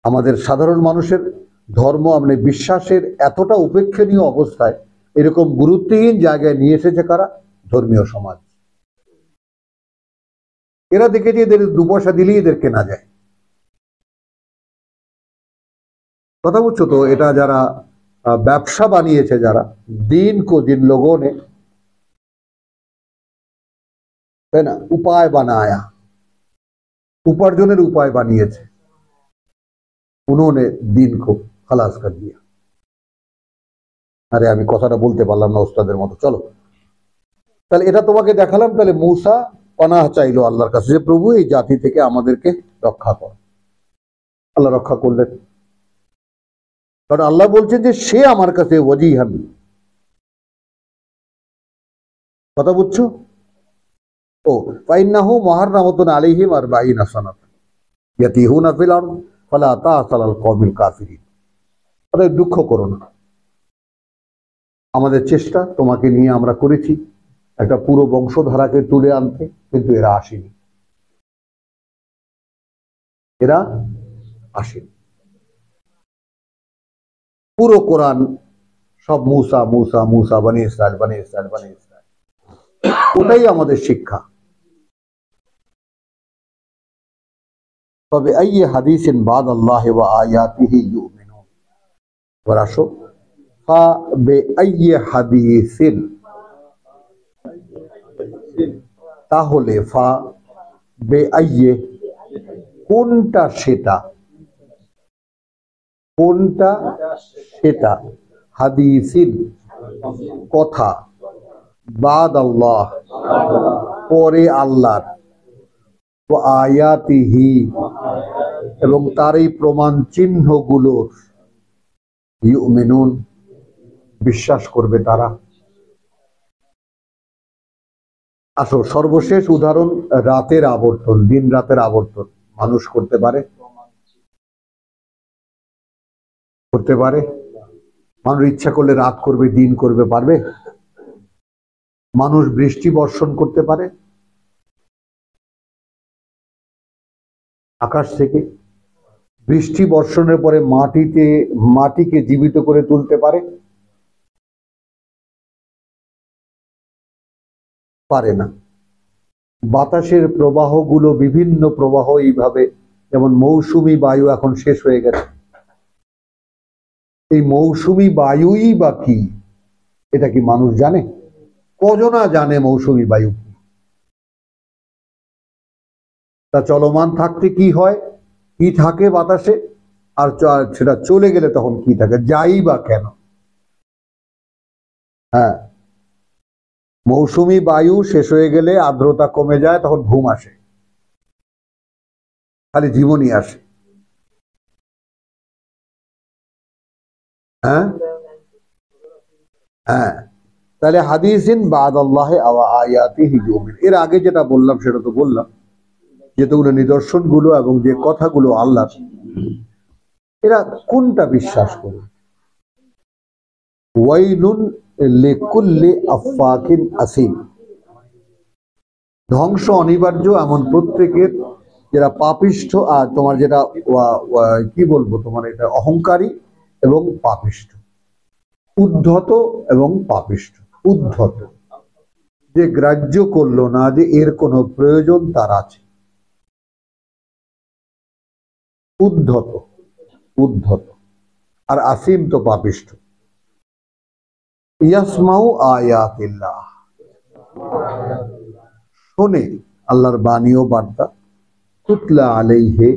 আমাদের সাধারণ মানুষের ধর্ম মানে বিশ্বাসের এতটা উপেক্ষণীয় অবস্থায়, এরকম গুরুত্বহীন জায়গায় নিয়ে এসেছে কারা? ধর্মীয় সমাজ। এরা দেখেছে এদের 2 পয়সা দিলেই এদের কেনা যায়। কথা বুঝছো তো? এটা যারা ব্যবসা বানিয়েছে, যারা দিন কো দিন লোগों ने, তাই না, উপায় বানায়া, উপার্জনের উপায় বানিয়েছে, উन्होंने দিন কো খালাস কর দিয়া। আরে আমি কথাটা বলতে পারলাম না ওস্তাদের মতো। চলো, তাহলে এটা তোমাকে দেখালাম। তাহলে মূসা পানাহ চাইলো আল্লাহর কাছে যে প্রভু এই জাতি থেকে আমাদেরকে রক্ষা কর। আল্লাহ রক্ষা করলেন, কারণ আল্লাহ বলছেন যে সে আমার কাছে ওয়াজিহান। কথা বুঝছো? ও ফাইন্নাহু মুহাররামাতুন আলাইহিম 40 সানাতান ইয়াতিহুনা ফিল আরদ ফালা তা'সালাল কওমিল কাফিরিন। আরে দুঃখ করো না, আমাদের চেষ্টা তোমাকে নিয়ে আমরা করেছি একটা পুরো বংশধারাকে তুলে আনতে, কিন্তু এরা আসেনি, এরা আসেনি। পুরো কোরআন সব মূসা মূসা মূসা, বনি ইসরাইল বনি ইসরাইল বনি ইসরাইল, ওটাই আমাদের শিক্ষা। তবে আইয়ে হাদিসিন বাদাল্লাহি ওয়া আয়াতিহি ইউমিনুন। এবার আসো, ফা বে আইয়ে হাদিসিন, তাহলে ফা বে আইয়ে কোনটা সেটা, কোনটা সেটা, হাদিসিন কথা, বাদ আল্লাহ পরে আল্লাহর, ও আয়াতিহি এবং তার এই প্রমাণ চিহ্নগুলোর, ইউমিনুন বিশ্বাস করবে তারা। আসো, সর্বশেষ উদাহরণ রাতের আবর্তন, দিন রাতের আবর্তন। মানুষ করতে পারে? করতে পারে? মানুষ ইচ্ছা করলে রাত করবে, দিন করবে, পারবে? মানুষ বৃষ্টি বর্ষণ করতে পারে আকাশ থেকে? বৃষ্টি বর্ষণের পরে মাটিকে জীবিত করে তুলতে পারে? পারে না। বাতাসের প্রবাহগুলো, বিভিন্ন প্রবাহ এইভাবে, যেমন মৌসুমী বায়ু এখন শেষ হয়ে গেছে, এই মৌসুমী বায়ুই বা কি, এটা কি মানুষ জানে? কজনা জানে মৌসুমী বায়ু কি? তা চলমান থাকতে কি হয়, কি থাকে বাতাসে, আর সেটা চলে গেলে তখন কি থাকে, যাই বা কেন? হ্যাঁ, মৌসুমী বায়ু শেষ হয়ে গেলে আর্দ্রতা কমে যায়, তখন ঘুম আসে, খালি জীবনই আসে। হ্যাঁ হ্যাঁ, তাহলে হাদিসিন বাদাল্লাহি ওয়া আয়াতিহি ইউমিন। এর আগে যেটা বললাম সেটা তো বললাম, যেগুলো নিদর্শনগুলো এবং যে কথাগুলো আল্লাহর, এরা কোনটা বিশ্বাস করে? ওয়াইলুন লিকুল্লি আফাকিন আসিম, ধ্বংস অনিবার্য এমন প্রত্যেকের যারা পাপিষ্ঠ, আর তোমার যেটা কি বলবো, তোমার এটা অহংকারী এবং পাপিষ্ঠ, উদ্ধত এবং পাপিষ্ঠ। উদ্ধত, যে গ্রাহ্য করলো না যে এর কোনো প্রয়োজন তার আছে, উদ্ধত, উদ্ধত। আর আসিম তো পাপিষ্ঠ। ইয়াসমাউ আয়াতিল্লাহ, শোনে আল্লাহর বাণী ও বার্তা, তুতলা আলাইহি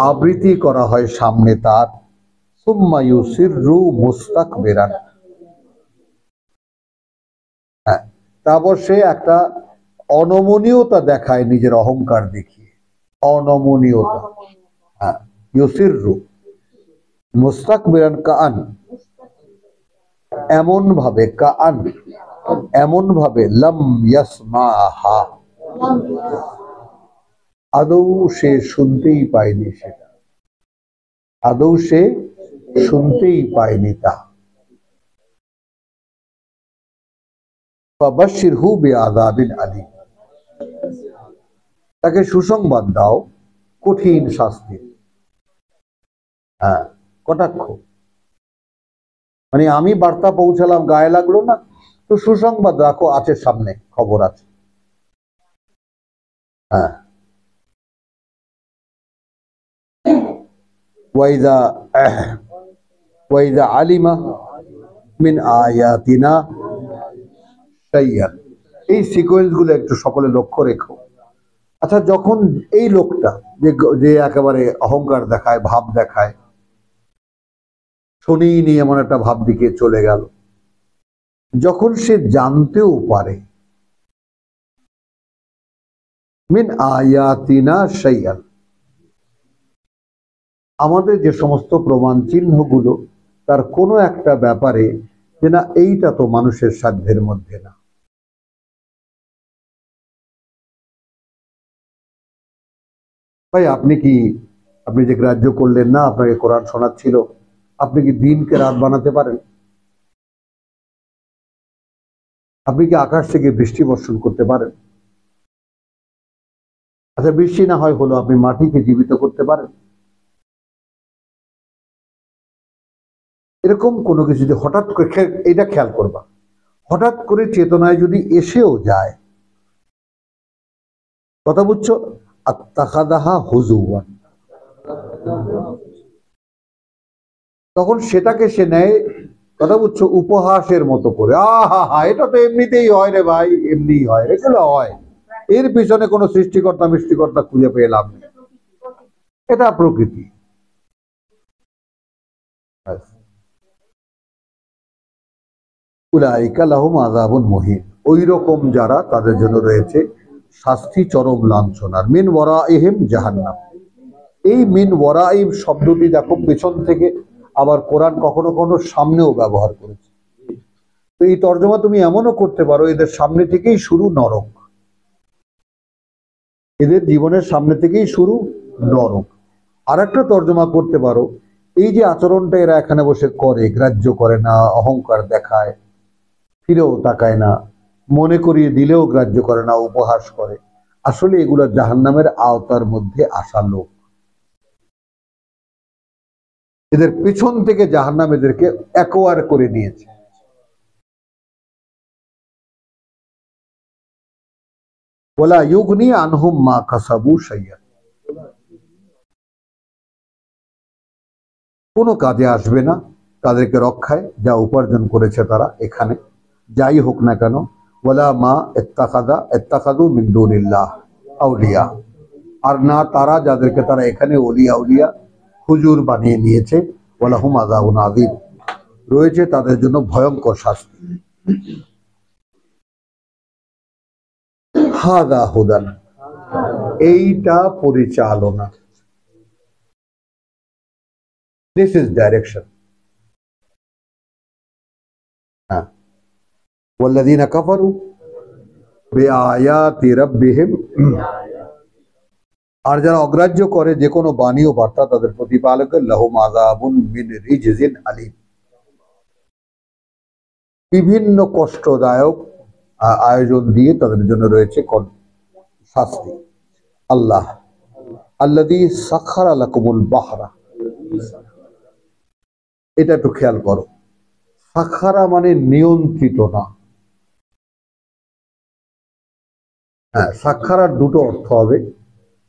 আবৃত্তি করা হয় সামনে তার, সুম্মা ইউসিররু মুস্তাকবিরান। হ্যাঁ, তারপর সে একটা অনমনীয়তা দেখায় নিজের অহংকার দেখিয়ে, অনমনীয়তা। হ্যাঁ, ইউসিররু মুস্তাকবিরান কাআন, এমন ভাবে, কাআন এমন ভাবে, লাম ইয়াসমাহা, আদৌ সে শুনতেই পায়নি, সেটা আদৌ সে শুনতেই পায়নি তা। ফাবাশশিরহু বিআযাবিন আলীম, তাকে সুসংবাদ দাও কঠিন শাস্তির। হ্যাঁ, কটাক্ষ মানে আমি বার্তা পৌঁছালাম, গায়ে লাগলো না, তো সুসংবাদ রাখো, আছে সামনে, খবর আছে। হ্যাঁ, ওয়াইদা আলিমা মিন আয়াতিনা শাইয়ান, এই সিকোয়েন্স গুলো একটু সকলে লক্ষ্য রেখো। আচ্ছা, যখন এই লোকটা যে একেবারে অহংকার দেখায়, ভাব দেখায়, শুনিনি এমন একটা ভাব দিকে চলে গেল, যখন সে জানতেও পারে মিন আয়াতিনা শাইয়ান, আমাদের যে সমস্ত প্রমাণ চিহ্নগুলো, তার কোনো একটা ব্যাপারে যে না, এইটা তো মানুষের সাধ্যের মধ্যে না। ভাই, আপনি যে গ্রাহ্য করলেন না, আপনাকে কোরআন শোনাচ্ছিল, আপনি কি দিনকে রাত বানাতে পারেন? আপনি কি আকাশ থেকে বৃষ্টি বর্ষণ করতে পারেন? আচ্ছা, বৃষ্টি না হয় হলো, আপনি মাটিকে জীবিত করতে পারেন? এরকম কোনো কিছু যে হঠাৎ করে, এটা খেয়াল করবা, হঠাৎ করে চেতনায় যদি এসেও যায়, কথা বুঝছো, আত্তাখাযাহা হুজুওয়ান, তখন সেটাকে সে নেয়, কথা বুঝছো, উপহাসের মতো করে, আহা হা, এটা তো এমনিতেই হয় রে ভাই, এমনিই হয়, এগুলো হয়, এর পিছনে কোনো সৃষ্টিকর্তা খুঁজে পেলাম না, এটা প্রকৃতি। উলাইকা লাহুম আযাবুন মুহিন, ওই রকম যারা, তাদের জন্য রয়েছে শাস্তি চরম লাঞ্ছনার। মিন ওয়ারাইহিম জাহান্নাম, এই মিন ওয়ারাইহিম শব্দটি দেখো পেছন থেকে, আবার কোরআন কখনো কখনো সামনেও ব্যবহার করেছে। তো এই তর্জমা তুমি এমনও করতে পারো, এদের সামনে থেকেই শুরু নরক, এদের জীবনের সামনে থেকেই শুরু নরক। আর একটা তর্জমা করতে পারো, এই যে আচরণটা এরা এখানে বসে করে, গ্রাহ্য করে না, অহংকার দেখায়, ফিরেও তাকায় না, মনে করিয়ে দিলেও গ্রাহ্য করে না, উপহাস করে, আসলে এগুলো জাহান্নামের আওতার মধ্যে আসা লোক। এদের পেছন থেকে জাহান্নাম এদেরকে অ্যাকোয়ার করে নিয়েছে। ওয়ালা ইউগনি আনহুম মা কাসাবু শাইআ, কোনো কাজে আসবে না তাদেরকে রক্ষায় যা উপার্জন করেছে তারা এখানে, যাই হোক না কেন। ওয়ালা মা ইত্তাখাযু মিন দুনিল্লাহ আউলিয়া, আর না তারা যাদেরকে তারা এখানে আউলিয়া হুজুর বানিয়ে নিয়েছে। ওয়ালাহুম আযাবুন আযীম, রয়েছে তাদের জন্য ভয়ঙ্কর শাস্তি। হাদা হুদান, এইটা পরিচালনা, দিস ইজ ডাইরেকশন। হ্যাঁ, ওয়াল্লাযীনা কাফারু বিআয়াতি রাব্বিহিম, আর যারা অগ্রাহ্য করে যে কোনো বাণী ও বার্তা তাদের প্রতিপালকের, লাহুম আযাবুন মিন রিজজিন আলীম, বিভিন্ন কষ্টদায়ক আয়োজন দিয়ে তাদের জন্য রয়েছে শাস্তি। আল্লাহ আল্লাযী সাখারা লাকুমুল বাহরা, এটা একটু খেয়াল করো, সাখারা মানে নিয়ন্ত্রিত না। হ্যাঁ, সাখারার দুটো অর্থ হবে,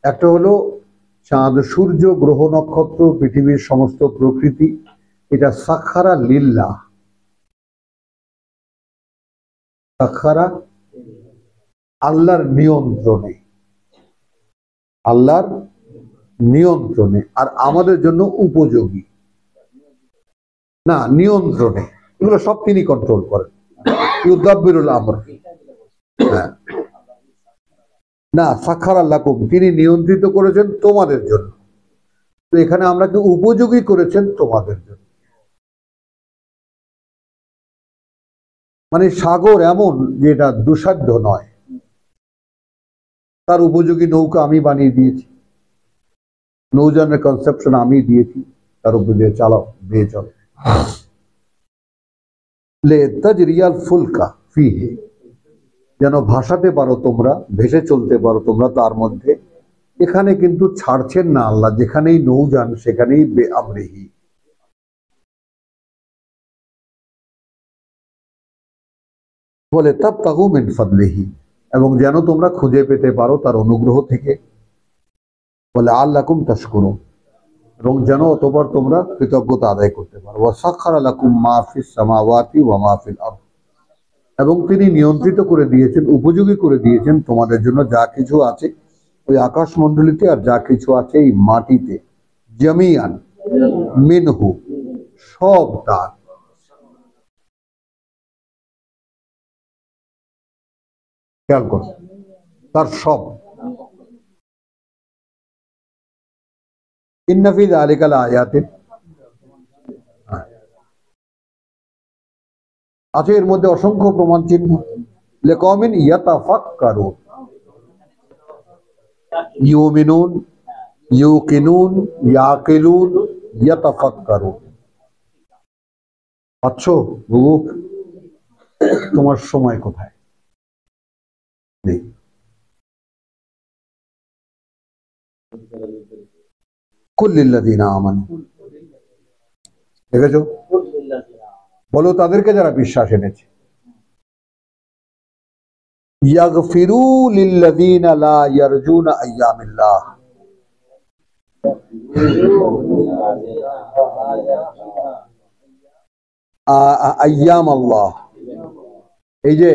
একটা হলো চাঁদ সূর্য গ্রহ নক্ষত্র পৃথিবীর সমস্ত প্রকৃতি, এটা সাখারা লিল্লাহ, সাখারা আল্লাহর নিয়ন্ত্রণে, আল্লাহর নিয়ন্ত্রণে, আর আমাদের জন্য উপযোগী না, নিয়ন্ত্রণে, এগুলো সব তিনি কন্ট্রোল করেন। ইউদাব্বিরুল আমর, হ্যাঁ, না সাখারা লাকুম, তিনি নিয়ন্ত্রিত করেছেন তোমাদের জন্য। তো এখানে আমরা কি উপযোগী করেছেন তোমাদের জন্য, মানে সাগর এমন যেটা দুঃসাধ্য নয়, তার উপযোগী নৌকা আমি বানিয়ে দিয়েছি, নৌযানের কনসেপশন আমি দিয়েছি, তার উপর দিয়ে চালাও, বেয়ে চলো। লে তাজরিয়াল ফুলকা ফিহে, যেন ভাসাতে পারো তোমরা, ভেসে চলতে পারো তোমরা তার মধ্যে। এখানে কিন্তু ছাড়ছেন না আল্লাহ, যেখানেই নৌযান সেখানেই বেআমরিহি। বলে তাবতাগু মিন ফাদলিহি, এবং যেন তোমরা খুঁজে পেতে পারো তার অনুগ্রহ থেকে। বলে আল্লাকুম তাশকুরুন, এবং যেন অতঃপর তোমরা কৃতজ্ঞতা আদায় করতে পারো। ওয়া সাখারা লাকুম মা ফিস সামাওয়াতি ওয়া মা ফিল আরদ, এবং তিনি নিয়ন্ত্রিত করে দিয়েছেন, উপযোগী করে দিয়েছেন তোমাদের জন্য যা কিছু আছে ওই আকাশমণ্ডলীতে আর যা কিছু আছে এই মাটিতে। জামিয়ান মিনহু, সব তার। খেয়াল করো, তার সব। ইন্না ফি যালিকা লাআয়াতিন, আছে এর মধ্যে অসংখ্য প্রমাণ চিহ্ন। লিকাওমিন ইয়াতাফাক্কারুন, ইউমিনুন, ইউকিনুন, ইয়াকিলুন, ইয়াতাফাক্কারুন। আচ্ছা বুবু, তোমার সময় কোথায় নেই? কুল্লিল্লাযিনা আমানু, দেখেছো, বলো তাদেরকে যারা বিশ্বাস এনেছে। ইয়াগফিরু লিল্লাযিনা লা ইয়ারজুনা আইয়ামিল্লাহ, আইয়াম আল্লাহ। এই যে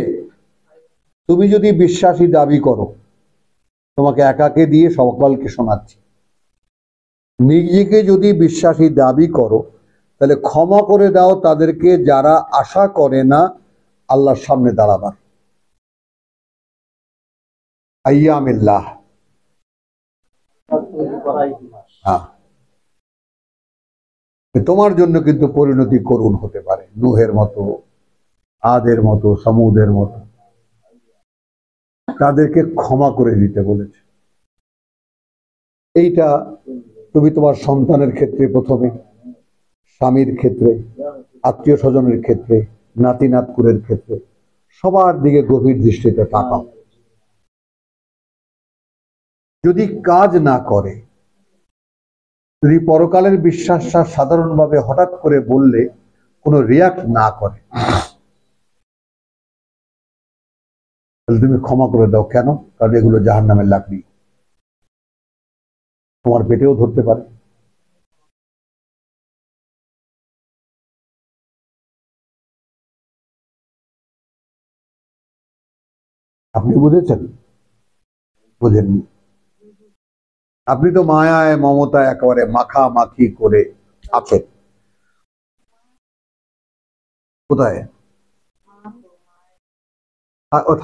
তুমি যদি বিশ্বাসী দাবি করো, তোমাকে একাকে দিয়ে সকলকে শোনাচ্ছি, নিজেকে যদি বিশ্বাসী দাবি করো তাহলে ক্ষমা করে দাও তাদেরকে যারা আশা করে না আল্লাহর সামনে দাঁড়াবার। আইয়ামিল্লাহ, হ্যাঁ, তোমার জন্য কিন্তু পরিণতি করুণ হতে পারে, নূহের মতো, আদের মতো, সমুদের মতো। তাদেরকে ক্ষমা করে দিতে বলেছে। এইটা তুমি তোমার সন্তানের ক্ষেত্রে প্রথমে, স্বামীর ক্ষেত্রে, আত্মীয় স্বজনের ক্ষেত্রে, নাতি নাতকুরের ক্ষেত্রে, সবার দিকে গভীর দৃষ্টিতে তাকাও। যদি কাজ না করে, যদি পরকালের বিশ্বাসটা সাধারণভাবে হঠাৎ করে বললে কোনো রিয়াক্ট না করে, তাহলে তুমি ক্ষমা করে দাও। কেন? কারণ এগুলো জাহান্নামের লাকড়ি, তোমার পেটেও ধরতে পারে। আপনি বুঝেছেন? বুঝেননি? আপনি তো মায়ায় মমতায় একেবারে মাখামাখি করে আছেন। কোথায়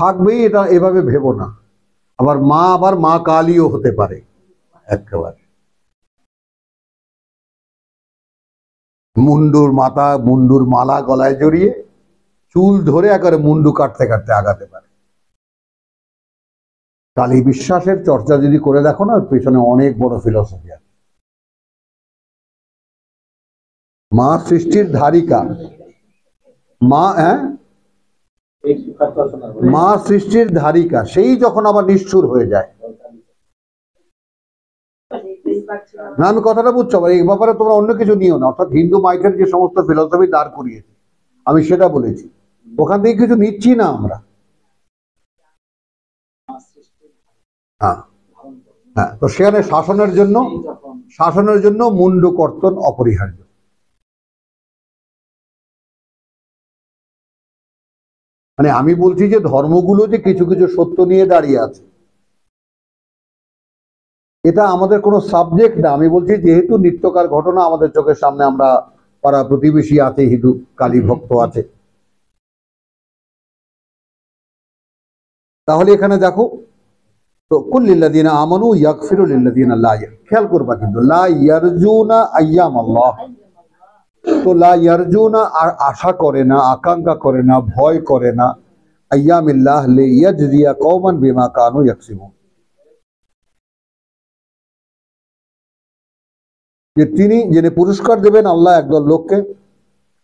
থাকবেই, এটা এভাবে ভেবো না। আবার মা কালীও হতে পারে একেবারে। মুন্ডুর মালা গলায় জড়িয়ে চুল ধরে একেবারে মুন্ডু কাটতে কাটতে আগাতে পারে। কালী বিশ্বাসের চর্চা যদি করে দেখো না, পেছনে অনেক বড় ফিলসফি আছে। মা সৃষ্টির ধারিকা, মা সৃষ্টির ধারিকা, সেই যখন আবার নিষ্ঠুর হয়ে যায়। না, আমি কথাটা বুঝছো, এই ব্যাপারে তোমরা অন্য কিছু নিও না। অর্থাৎ হিন্দু মাইথের যে সমস্ত ফিলসফি দাঁড় করিয়েছে, আমি সেটা বলেছি, ওখান থেকে কিছু নিচ্ছি না আমরা। হ্যাঁ হ্যাঁ, তো সেখানে শাসনের জন্য মুন্ডু কর্তন অপরিহার্য। মানে আমি বলছি যে ধর্মগুলো যে কিছু কিছু সত্য নিয়ে দাঁড়িয়ে আছে, এটা আমাদের কোনো সাবজেক্ট না। আমি বলছি যেহেতু নিত্যকার ঘটনা আমাদের চোখের সামনে, আমরা পাড়া প্রতিবেশী আছে, হিন্দু কালী ভক্ত আছে, তাহলে এখানে দেখো, তো কুল্লিল্লাযিনা আমানু ইয়াগফিরু লিল্লাযিনা লা ইয়ারজুন, খেয়াল করবা কিন্তু লা ইয়ারজুনা আইয়াম আল্লাহ। তো লা ইয়ারজুনা আর আশা করে না, আকাঙ্ক্ষা করে না, ভয় করে না আইয়ামিল্লাহ লিয়াজজিয়া কওমান বিমা কানু ইয়াকসিবুন, যে তিনি যিনি পুরস্কার দেবেন আল্লাহ একদল লোককে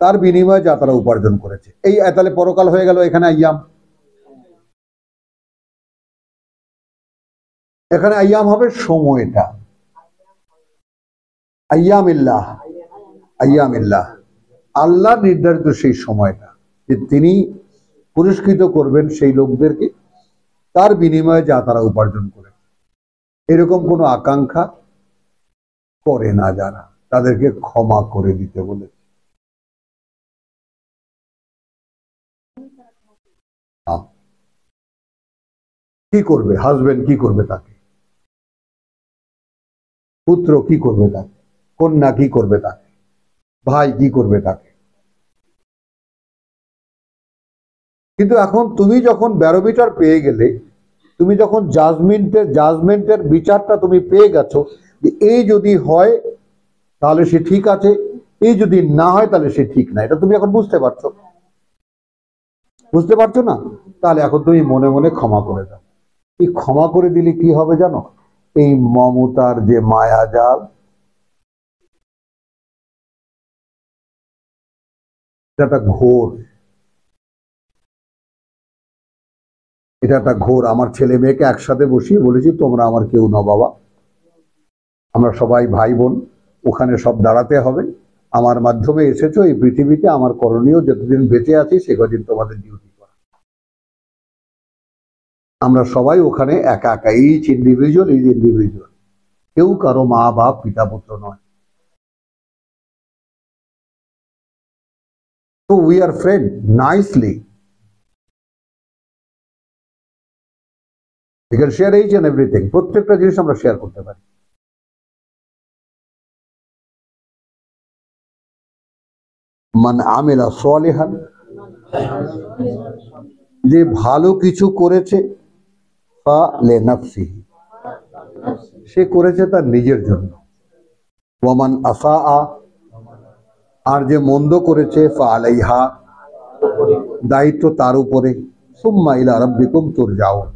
তার বিনিময়ে যা তারা উপার্জন করেছে। এই তাহলে পরকাল হয়ে গেল, এখানে আইয়াম, এখানে আইয়াম হবে সময়টা, আইয়ামিল্লাহ, আইয়ামিল্লাহ আল্লাহ নির্ধারিত সেই সময়টা, যে তিনি পুরস্কৃত করবেন সেই লোকদেরকে তার বিনিময়ে যা তারা উপার্জন করে। এরকম কোনো আকাঙ্ক্ষা করে না যারা, তাদেরকে ক্ষমা করে দিতে বলেছে। কি করবে হাজবেন্ড, কি করবে তাকে, পুত্র কি করবে তাকে, কন্যা কি করবে তাকে, ভাই কি করবে তাকে। কিন্তু এখন তুমি যখন ব্যারোমিটার পেয়ে গেলে, তুমি যখন জাজমেন্টের বিচারটা তুমি পেয়ে গেছো, যে এই যদি হয় তাহলে সে ঠিক আছে, এই যদি না হয় তাহলে সে ঠিক না, এটা তুমি এখন বুঝতে পারছো, বুঝতে পারছো না? তাহলে এখন তুমি মনে মনে ক্ষমা করে দাও। এই ক্ষমা করে দিলে কি হবে জানো? এই মমতার যে মায়াজাল, এটা একটা ঘোর, এটা একটা ঘোর। আমার ছেলে মেয়েকে একসাথে বসিয়ে বলেছি তোমরা আমার কেউ না বাবা, আমরা সবাই ভাই বোন, ওখানে সব দাঁড়াতে হবে। আমার মাধ্যমে এসেছো এই পৃথিবীতে, আমার করণীয় যতদিন বেঁচে আছি সে কদিন তোমাদের ডিউটি করা। আমরা সবাই ওখানে একা একা, ইচ ইন্ডিভিজুয়াল, কেউ কারো মা বাপ পিতা পুত্র নয়। তো we are friend nicely, we can share each and everything, প্রত্যেকটা জিনিস আমরা শেয়ার করতে পারি। মান আমিলা সালিহান, যে ভালো কিছু করেছে, ফা লিনাফসিহি, সে করেছে তার নিজের জন্য। ওয়ামান আসাআ, আর যে মন্দ করেছে, ফা আলাইহা, দায়িত্ব তার উপরে। সুম্মা ইলা রাব্বিকুম তুরজাউন,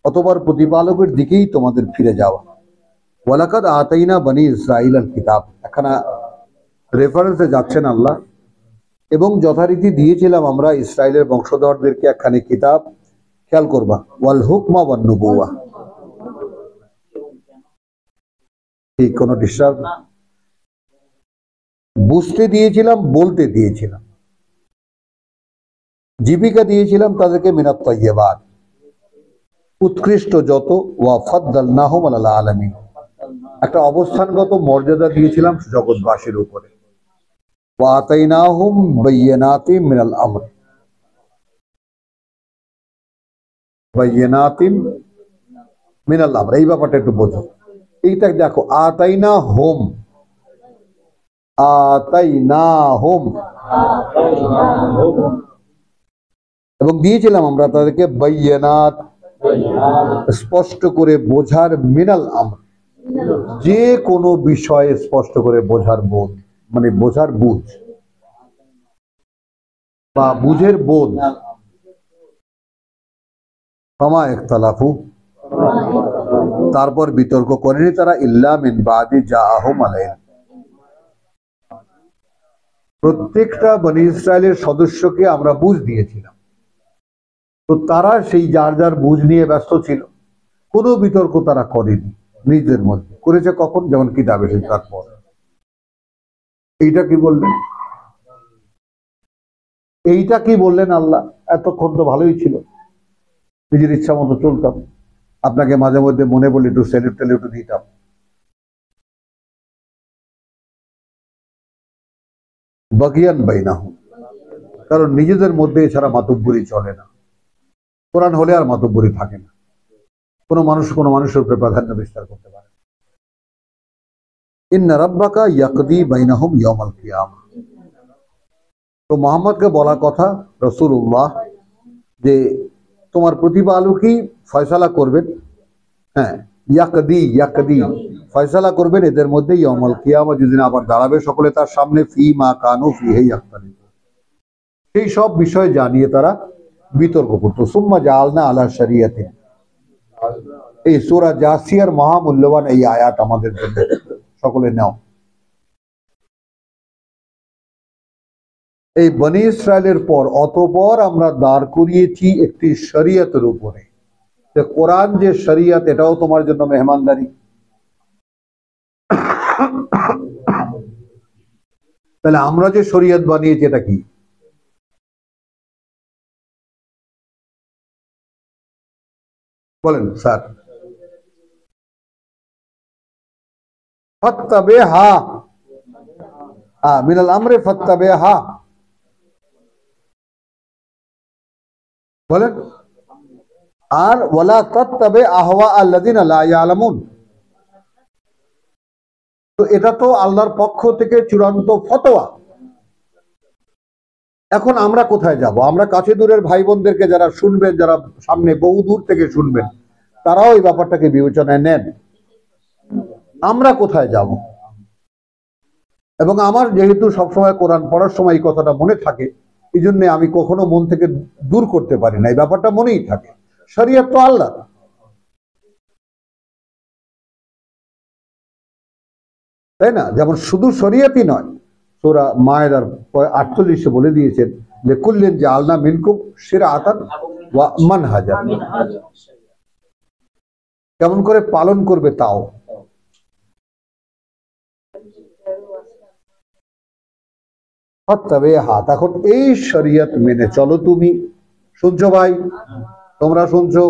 অতঃপর প্রতিপালকের দিকেই তোমাদের ফিরে যাওয়া। ওয়ালাকাদ আতাইনা বনি ইসরাঈল আল কিতাব, এখানে রেফারেন্সে যাচ্ছেন আল্লাহ, এবং যথারীতি দিয়েছিলাম আমরা ইসরায়েলের বংশধরদেরকে একখানি কিতাব। খেয়াল করবা, ওয়াল হুকমা ওয়ান নুবুওয়া, ঠিক কোনো ডিস্টার্ব, বুঝতে দিয়েছিলাম, বলতে দিয়েছিলাম, জীবিকা দিয়েছিলাম তাদেরকে মিনাত তাইয়্যিবাত, উৎকৃষ্ট যত, ওয়া ফাদ্দালনাহুম আলাল আলামিন, একটা অবস্থানগত মর্যাদা দিয়েছিলাম জগৎবাসীর উপরে। ওয়া আতাইনাহুম বাইয়িনাতিম মিনাল আমর, বাইয়িনাতিম মিনাল আমর, এই ব্যাপারটা একটু বোঝো। এইটা দেখো, আতাইনা হোম, আতাইনা হোম, এবং দিয়েছিলাম আমরা তাদেরকে বাইয়িনাত, স্পষ্ট করে বোঝার, মিনাল আমর, যে কোনো বিষয়ে স্পষ্ট করে বোঝার বোধ, মানে বোঝার বুঝ বা বুঝের বোধ। ফামা ইখতালাফু, তারপর বিতর্ক করেনি তারা, ইল্লা মিন বাদি জাআহুম আল-ইলম, প্রত্যেকটা বনি ইসরায়েলের সদস্যকে আমরা বুঝ দিয়েছিলাম, তো তারা সেই যার যার বুঝ নিয়ে ব্যস্ত ছিল, কোনো বিতর্ক তারা করেনি নিজেদের মধ্যে। করেছে কখন? যেমন কিতাব এসেছে তারপর। এইটা কি বললেন, এইটা কি বললেন আল্লাহ? এতক্ষণ তো ভালোই ছিল, নিজের ইচ্ছা মতো চলতাম, আপনাকে মাঝে মধ্যে মনে বলে একটু স্যালুট ট্যালুট দিতাম, বাগিয়ান বাইনাহুম, কারণ নিজেদের মধ্যে এছাড়া মাতব্বরি চলে না। কোরআন হলে আর মাতব্বরি থাকে না, কোনো মানুষের উপরে প্রাধান্য বিস্তার করতে পারে। ইন্না রাব্বাকা ইয়াকদি বাইনাহুম ইয়াউমাল কিয়ামা, তো মুহাম্মদকে বলা কথা রাসূলুল্লাহ, যে তোমার প্রতিপালকই ফয়সালা করবেন। হ্যাঁ, ইয়াকদি ইয়াকদি ফয়সালা করবেন এদের মধ্যে ইয়াউমুল কিয়ামত, যেদিন আবার দাঁড়াবে সকলে তার সামনে, ফি মা কানু ফিহি ইয়াখতালিফুন, সেই সব বিষয় জানিয়ে তারা বিতর্ক করতো। সুম্মা জাআলনা আলা শরিয়াতিন, এই সূরা জাসিয়ার মহামূল্যবান এই আয়াত আমাদের জন্য, সকলে নাও। এই বনি ইসরায়েলের পর অতঃপর আমরা দাঁড় করিয়েছি একটি শরিয়তের উপরে। কোরআন যে শরিয়ত, এটাও তোমার জন্য মেহমানদারি। তাহলে আমরা যে শরিয়ত বানিয়েছি এটা কি? বলেন স্যার। ফাত্তাবিহা, মিনাল আমরে ফাত্তাবিহা, বলেন। আর ওয়ালা তাত্তাবি আহওয়া আল্লাযিনা লা ইয়ালামুন, তো এটা তো আল্লাহর পক্ষ থেকে চূড়ান্ত ফতোয়া। এখন আমরা কোথায় যাব? আমরা কাছে দূরের ভাই বোনদেরকে যারা শুনবেন, যারা সামনে বহু দূর থেকে শুনবেন, তারাও এই ব্যাপারটাকে বিবেচনায় নেন। আমরা কোথায় যাব? এবং আমার যেহেতু সবসময় কোরআন পড়ার সময় এই কথাটা মনে থাকে, এই জন্য আমি কখনো মন থেকে দূর করতে পারি না, এই ব্যাপারটা মনেই থাকে। শরিয়ত তো আল্লাহ, তাই না? যেমন শুধু শরিয়তই নয়, সূরা মায়েদার 48 বলে দিয়েছেন, লিকুল্লিন জাআলনা মিনকুম শিরআতান ওয়া মানহাজা, কেমন করে পালন করবে তাও। এখন এই শরিয়ত মেনে চলো তুমি। শুনছো ভাই? তোমরা শুনছো?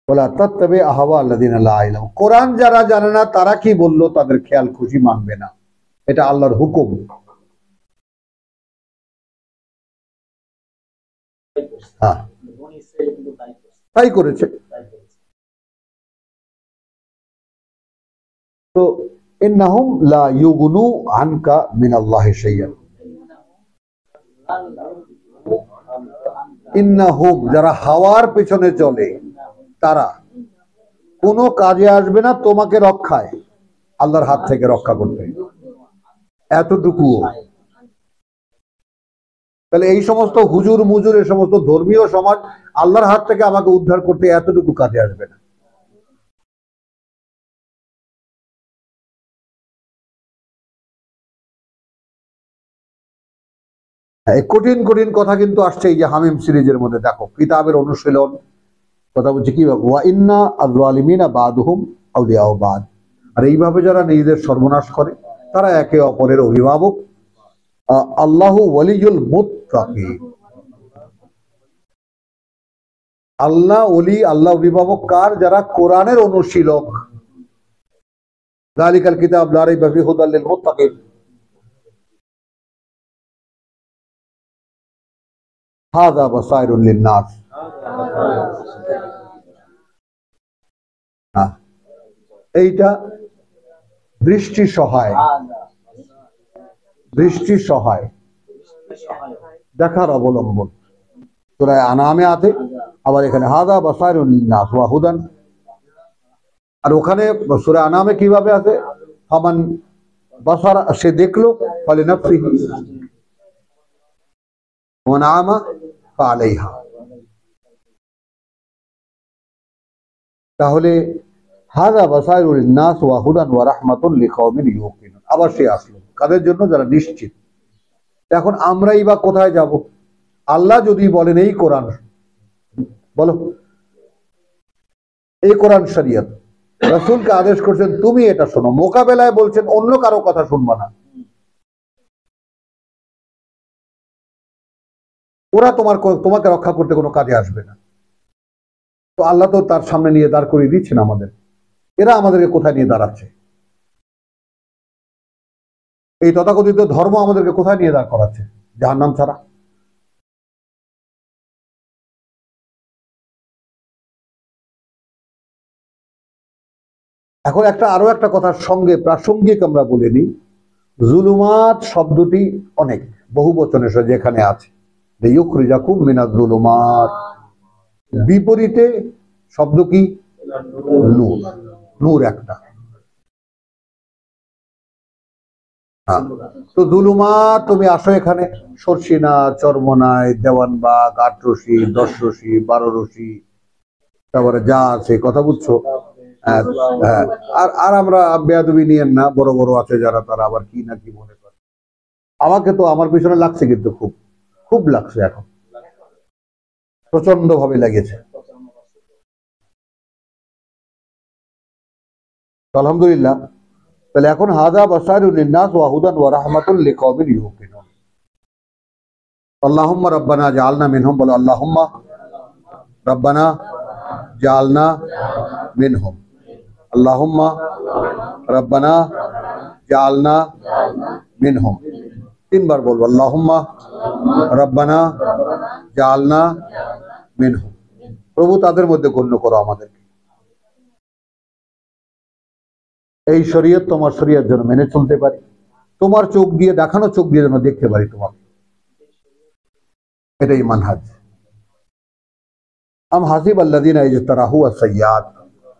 বলা তাত্তাবি আহওয়া আল্লাযিনা লা ইয়ালামুন, কোরআন যারা জানে না তারা কি বললো তাদের খেয়াল খুশি মানবে না, এটা আল্লাহর হুকুম। হ্যাঁ, তাই করেছে। তো ইন্নাহুম লা ইউগনু আনকা মিনাল্লাহি শাইআন, ইন্নাহুম যারা হাওয়ার পেছনে চলে তারা কোনো কাজে আসবে না তোমাকে রক্ষায়, আল্লাহর হাত থেকে রক্ষা করবে, এতটুকু। তাহলে এই সমস্ত হুজুর মুজুর, এই সমস্ত ধর্মীয় সমাজ আল্লাহর হাত থেকে আমাকে উদ্ধার করতে এতটুকু কাজে আসবে না। কঠিন কঠিন কথা কিন্তু আসছে এই যে হামিম সিরিজের মধ্যে। দেখো, কিতাবের অনুশীলন কথা বলছে কি, ওয়া ইন্না আয-যালিমিনা বাদুহুম আউলিয়াউ বাদ, আর এইভাবে যারা নিজেদের সর্বনাশ করে তারা একে অপরের অভিভাবক। আল্লাহু ওয়ালিয়ুল মুত্তাকিন, আল্লাহ ওলি, আল্লাহ অভিভাবক কার? যারা কোরআনের অনুশীলক। যালিকাল কিতাব লা রাইবা ফীহি হুদাল লিল মুত্তাকিন, হাযা বাসায়রুল লিন-নাস। এইটা দৃষ্টি সহায়, দৃষ্টি সহায়, দেখার অবলম্বন। সূরা আনামে আছে, আবার এখানে হাযা বাসায়রুল লিন-নাস ওয়া হুদান। আর ওখানে সূরা আনামে কিভাবে আছে? ফামান বাসার, সে দেখলো, ফালিনাফসিহি, ওয়া নাআমা ফাআলাইহা। তাহলে হাযা বাসায়রুল লিন-নাস ওয়া হুদান ওয়া রাহমাতুল লিকাওমিন ইউকিনুন, আবার সে আসলো কাদের জন্য? যারা নিশ্চিত। এখন আমরাই বা কোথায় যাব? আল্লাহ যদি বলেন এই কোরআন, বলো এই কোরআন শরিয়ত, রাসূলকে আদেশ করছেন তুমি এটা শোনো, মোকাবেলায় বলছেন অন্য কারো কথা শুনবা না, ওরা তোমাকে রক্ষা করতে কোনো কাজে আসবে না। তো আল্লাহ তো তার সামনে নিয়ে দাঁড় করিয়ে দিচ্ছেন আমাদের, এরা আমাদেরকে কোথায় নিয়ে দাঁড়াচ্ছে? এই তথাকথিত ধর্ম আমাদেরকে কোথায় নিয়ে দাঁড় করাচ্ছে? জাহান্নাম ছাড়া। এখন আরো একটা কথার সঙ্গে প্রাসঙ্গিক আমরা বলে নিই, জুলুমাত শব্দটি অনেক বহু বচনে যেখানে আছে, লিইউখরিজাকুম মিনাজ-যুলুমাত। বিপরীতে শব্দ কি? নূর। নূর একটা। তো যুলুমাত, তুমি আসো এখানে। সরসিনা, চরমনাই, দেওয়ানবাগ, ৮ রশি, ১০ রশি, ১২ রশি, তারপরে যা আছে, কথা বুঝছো? হ্যাঁ, হ্যাঁ। আর আমরা বেয়াদবি নিয়েন না, বড় বড় আছে যারা, তারা আবার কি না কি মনে করে। আমাকে তো আমার পিছনে লাগছে, কিন্তু খুব খুব লাগছে, এখন প্রচন্ড ভাবে লেগেছে। আলহামদুলিল্লাহ। তাহলে এখন হাযা বাসাইরুন লিন-নাস ওয়া হুদান ওয়া রাহমাতুল লিকাওমিন ইউকিনুন। আল্লাহুম্মা রাব্বানা জাআলনা মিনহুম, বলো আল্লাহুম্মা রাব্বানা জাআলনা মিনহুম। আল্লাহুম্মা রাব্বানা জাআলনা মিনহুম। 3 বার বলবো, আল্লাহুম্মা রাব্বানা জাআলনা মিনহুম। প্রভু তাদের মধ্যে গণ্য করো আমাদেরকে। এই শরীয়ত তোমার শরীয়ত যেন মেনে চলতে পারি, তোমার চোখ দিয়ে দেখানো চোখ দিয়ে যেন দেখতে পারি তোমাকে। এটাই মানহাজ। আম হাসিব আল্লাযীনা ইজতারাহু আস-সাইয়্যাত,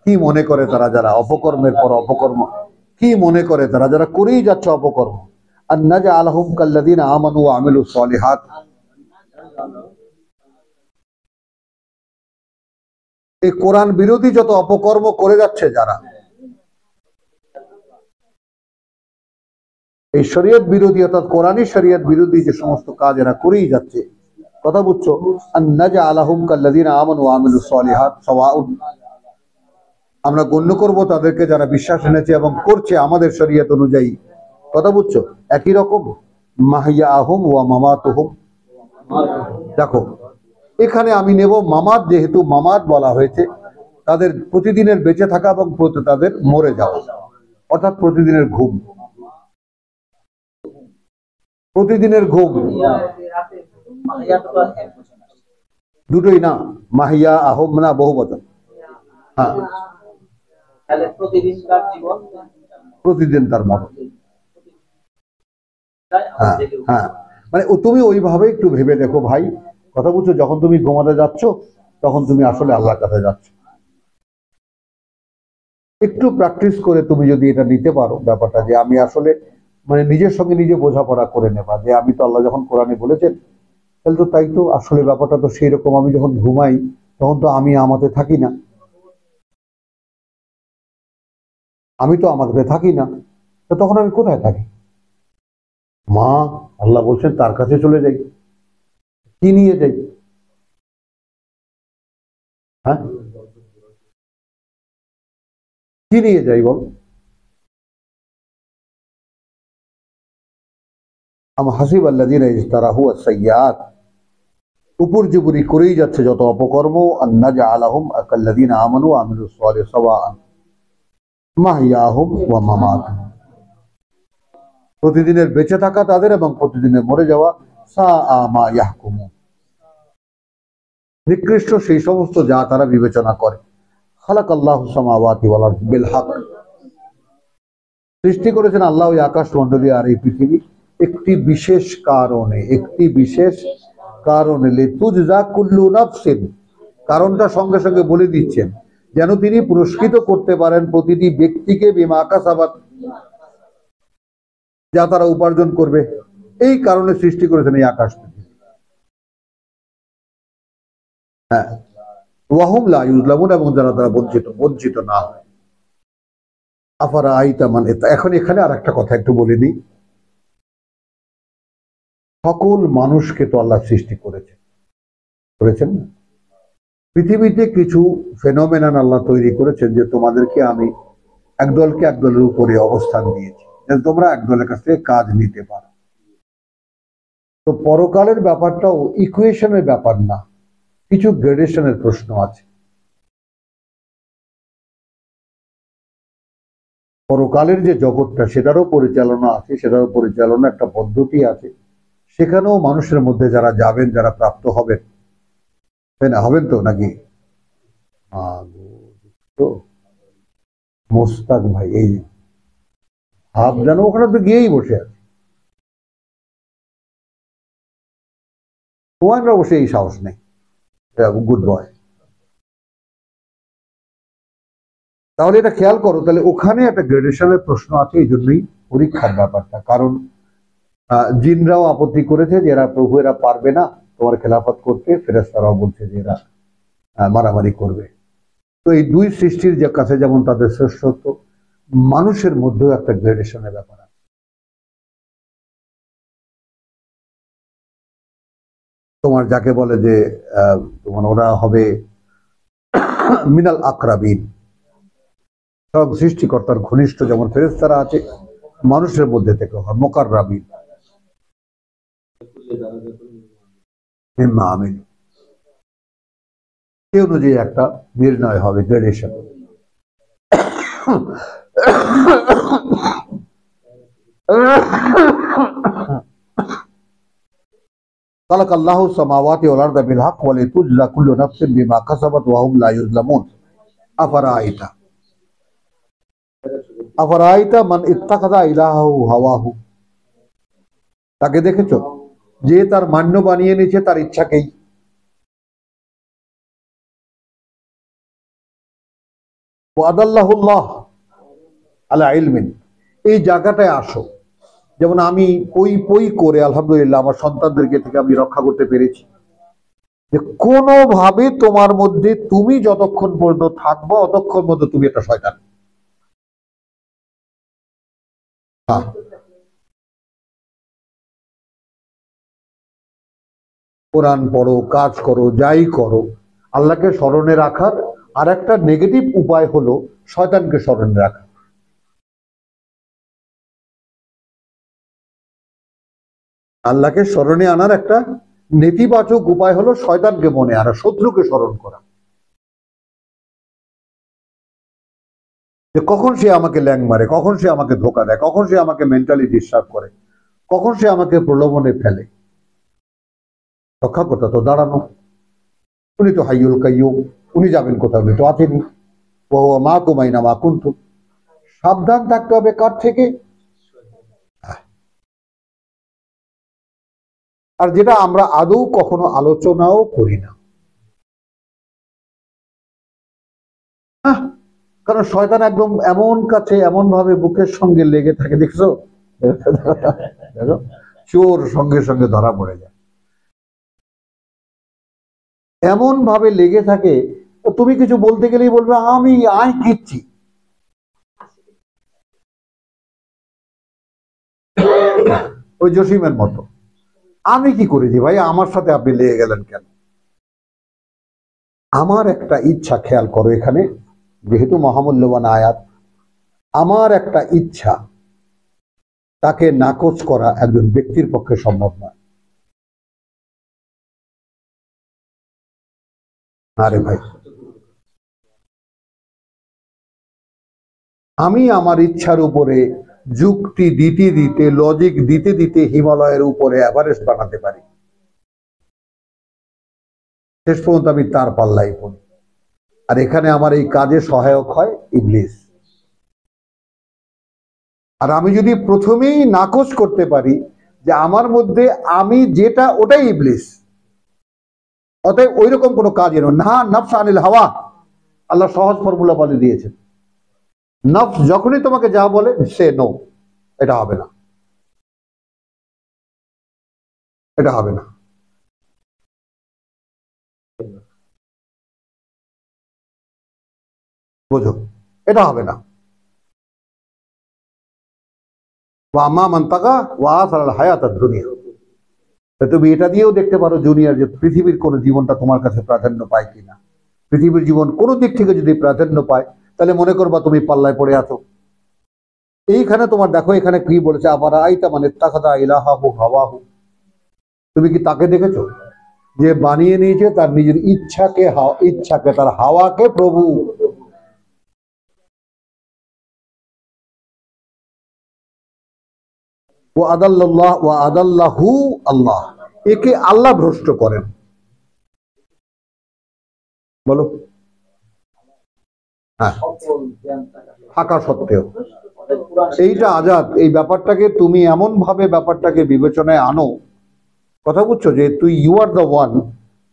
কি মনে করে তারা যারা অপকর্মের পর অপকর্ম, কি মনে করে তারা যারা করেই যাচ্ছে অপকর্ম, আন নাজআলাহুম কাল্লাযীনা আমানু ওয়া আমিলুস সলিহাত, এই কোরআন বিরোধী যত অপকর্ম করে যাচ্ছে যারা, এই শরীয়ত বিরোধী অর্থাৎ কোরআনী শরীয়ত বিরোধী যে সমস্ত কাজ এরা করেই যাচ্ছে, কথা বুঝছো? আন নাজআলাহুম কাল্লাযীনা আমানু ওয়া আমিলুস সলিহাত সাওয়াউন, আমরা গণ্য করব তাদেরকে যারা বিশ্বাস এনেছে এবং করছে আমাদের শরীয়ত অনুযায়ী, কথা বুঝছো? একই রকম। মাহইয়াহুম ওয়া মামাতুহুম, দেখো এখানে আমি নেব মামাত, যেহেতু মামাত বলা হয়েছে, তাদের প্রতিদিনের বেঁচে থাকা এবং তাদের মরে যাওয়া, অর্থাৎ প্রতিদিনের ঘুম। প্রতিদিনের ঘুম দুটোই না, মাহিয়া আহম না, বহু বচন। হ্যাঁ, প্রতিদিন তার মরণ। হ্যাঁ, হ্যাঁ, মানে তুমি ওইভাবে একটু ভেবে দেখো ভাই, কথা বুঝছো? যখন তুমি ঘুমাতে যাচ্ছ তখন তুমি আসলে আল্লাহর কাছে যাচ্ছ। একটু প্র্যাকটিস করে তুমি যদি এটা নিতে পারো ব্যাপারটা, যে আমি আসলে মানে নিজের সঙ্গে নিজে বোঝাপড়া করে নেবা যে আমি তো আল্লাহ যখন কোরআনে বলেছেন, তাহলে তো তাই, তো আসলে ব্যাপারটা তো সেই রকম। আমি যখন ঘুমাই তখন তো আমি আমাতে থাকি না, আমি তো আমাকে থাকি না, তো তখন আমি কোথায় থাকি? মা, আল্লাহ বলছেন তার কাছে চলে যাই, কি নিয়ে যাই? হ্যাঁ, কি নিয়ে যাই বল? আম হাসিব আল্লাযীনা ইজতারাহু আস-সাইয়্যাত, উপর্যুপরি করেই যাচ্ছে যত অপকর্ম, আন নাজআলাহুম কাল্লাযীনা আমানু ওয়া আমিলুস সলিহাত সাওয়াআন মাহইয়াহুম ওয়া মামাতুহুম, প্রতিদিনের বেঁচে থাকা তাদের এবং প্রতিদিনের মরে যাওয়া। সাআ মা ইয়াহকুমুন, নিকৃষ্ট সেই সমস্ত যা তারা বিবেচনা করে। খালাকাল্লাহুস সামাওয়াতি ওয়াল আরদ বিল হক, সৃষ্টি করেছেন আল্লাহ ওই আকাশ মণ্ডলী আর এই পৃথিবী একটি বিশেষ কারণে, একটি বিশেষ কারণে। লিতুজজা কুল্লু নাফসিন, কারণটা সঙ্গে সঙ্গে বলে দিচ্ছেন, যেন তিনি পুরস্কৃত করতে পারেন প্রতিটি ব্যক্তিকে বিমা কাসাবাত, যা তারা উপার্জন করবে। এই কারণে সৃষ্টি করেছেন এই আকাশ পৃথিবী। হ্যাঁ, ওয়াহুম লা ইউজলামুন, এবং যারা তারা বঞ্চিত না হয়। আফারা আইতা মান ইতা, এখন এখানে আর একটা কথা একটু বলে দিই। সকল মানুষকে তো আল্লাহ সৃষ্টি করেছেন না? পৃথিবীতে কিছু ফেনোমেনন আল্লাহ তৈরি করেছেন, যে তোমাদেরকে আমি একদলকে একদলের উপরে অবস্থান দিয়েছি, যে তোমরা একদলের কাছ থেকে কাজ নিতে পারো। তো পরকালের ব্যাপারটাও ইকুয়েশনের ব্যাপার না, কিছু গ্রেডেশনের প্রশ্ন আছে। পরকালের যে জগৎটা, সেটারও পরিচালনা আছে, সেটারও পরিচালনা একটা পদ্ধতি আছে। সেখানেও মানুষের মধ্যে যারা যাবেন, যারা প্রাপ্ত হবেন, তাই না? হবেন তো নাকি? তো মোস্তাক ভাই, এই হাফ যেন ওখানে তো গিয়েই বসে আছে। হুমায়ুনের অবশ্যই এই সাহস নেই, গুড বয়। তাহলে এটা খেয়াল করো, তাহলে ওখানে একটা গ্রেডেশনের প্রশ্ন আছে, এই জন্যই পরীক্ষার ব্যাপারটা। কারণ জিনরাও আপত্তি করেছে যে এরা প্রভু, এরা পারবে না তোমার খেলাফত করতে, ফেরেশতারাও বলছে যে এরা মারামারি করবে। তো এই দুই সৃষ্টির যে কাছে যেমন তাদের শ্রেষ্ঠত্ব, মানুষের মধ্যেও একটা গ্রেডেশনের ব্যাপার আছে। তোমার যাকে বলে যে তোমার ওরা হবে মিনাল আকরাবিন, সব সৃষ্টিকর্তার ঘনিষ্ঠ, যেমন ফেরেশতারা আছে, মানুষের মধ্যে থেকে হয় মুকাররাবিন মিম্মা আমিন। সে অনুযায়ী একটা নির্ণয় হবে, গ্রেডেশন। খালাকাল্লাহু সামাওয়াতি ওয়াল আরদা বিল হক ওয়া লিতুজজা কুল্লু নাফসিন বিমা কাসাবাত ওয়া হুম লা ইউযলামুন। আফারাআইতা মান ইত্তাখাযা ইলাহাহু হাওয়াহু, তাকে দেখেছো যে তার মান্য বানিয়ে নিয়েছে তার ইচ্ছাকেই। ওয়া আদাল্লাহুল্লাহ আলা ইলমিন, এই জায়গাটায় আসো। যেমন আমি পই পই করে আলহামদুলিল্লাহ আমার সন্তানদেরকে থেকে আমি রক্ষা করতে পেরেছি, যে কোনোভাবে তোমার মধ্যে তুমি যতক্ষণ পর্যন্ত থাকবো অতক্ষণ মধ্যে তুমি একটা শয়তান। কোরআন পড়ো, কাজ করো, যাই করো, আল্লাহকে স্মরণে রাখার আর একটা নেগেটিভ উপায় হলো শয়তানকে স্মরণে রাখা। আল্লাহকে স্মরণে আনার একটা নেতিবাচক উপায় হলো শয়তানকে মনে আনা, শত্রুকে স্মরণ করা, যে কখন সে আমাকে ল্যাং মারে, কখন সে আমাকে ধোকা দেয়, কখন সে আমাকে মেন্টালি ডিস্টার্ব করে, কখন সে আমাকে প্রলোভনে ফেলে। রক্ষাকর্তা তো দাঁড়ানো, উনি তো হাইয়ুল কাইয়ুম, উনি যাবেন কোথাও, উনি তো আছেনই। ও মা কুমাইনা মা কুন্তু, সাবধান থাকতে হবে কার থেকে? আর যেটা আমরা আদৌ কখনো আলোচনাও করি না, কারণ শয়তান একদম এমন কাছে, এমন ভাবে বুকের সঙ্গে লেগে থাকে, দেখছো? দেখো, চোর সঙ্গে সঙ্গে ধরা পড়ে যায়, এমন ভাবে লেগে থাকে। তুমি কিছু বলতে গেলেই বলবে আমি আয় কিচ্ছি। ওই জসিমের মতো, আমি কি করেছি ভাই, আমার সাথে আপনি লেগে গেলেন কেন? আমার একটা ইচ্ছা, খেয়াল করো এখানে, যেহেতু মহামূল্যবান আয়াত, আমার একটা ইচ্ছা, তাকে নাকচ করা একজন ব্যক্তির পক্ষে সম্ভব নয়। আরে ভাই, আমি আমার ইচ্ছার উপরে যুক্তি দিতে দিতে, লজিক দিতে দিতে হিমালয়ের উপরে এভারেস্ট বানাতে পারি, শেষ পর্যন্ত আমি তার পাল্লাই পড়ি। আর এখানে আমার এই কাজে সহায়ক হয় ইবলিস। আর আমি যদি প্রথমেই নাকচ করতে পারি যে আমার মধ্যে আমি যেটা, ওটাই ইবলিস, অতএব ওই রকম কোনো কাজ এনো না। নফস আনিল হাওয়া, আল্লাহ সহজ ফর্মুলা বলে দিয়েছেন। নফস যখনই তোমাকে যা বলে সে নো, এটা হবে না, এটা হবে না। বোঝো, এটা হবে না। ওয়ামা মান তাকা ওয়া আসারাল হায়াতাদ দুনিয়া, তুমি এটা দিয়েও দেখতে পারো জুনিয়র, যে পৃথিবীর কোন জীবনটা তোমার কাছে প্রাধান্য পায় কিনা। পৃথিবীর জীবন কোনো দিক থেকে যদি প্রাধান্য পায়, তাহলে মনে করবা তুমি পাল্লায় পড়ে আছো। এইখানে তোমার দেখো, এখানে কি বলেছে, আবার আইতা মানে তাকাদা ইলাহাহু হাওয়াহু, তুমি কি তাকে দেখেছো যে বানিয়ে নিয়েছে তার নিজের ইচ্ছাকে, ইচ্ছাকে, তার হাওয়াকে প্রভু। ও আদাল্লাহ ও আদাল্লাহু আল্লাহ, একে আল্লাহ ভ্রষ্ট করেন। বলো, হ্যাঁ, থাকা সত্ত্বেও এইটা আজাদ। এই ব্যাপারটাকে তুমি এমন ভাবে ব্যাপারটাকে বিবেচনায় আনো কথা বুঝছো, যে তুই ইউ আর দ্য ওয়ান,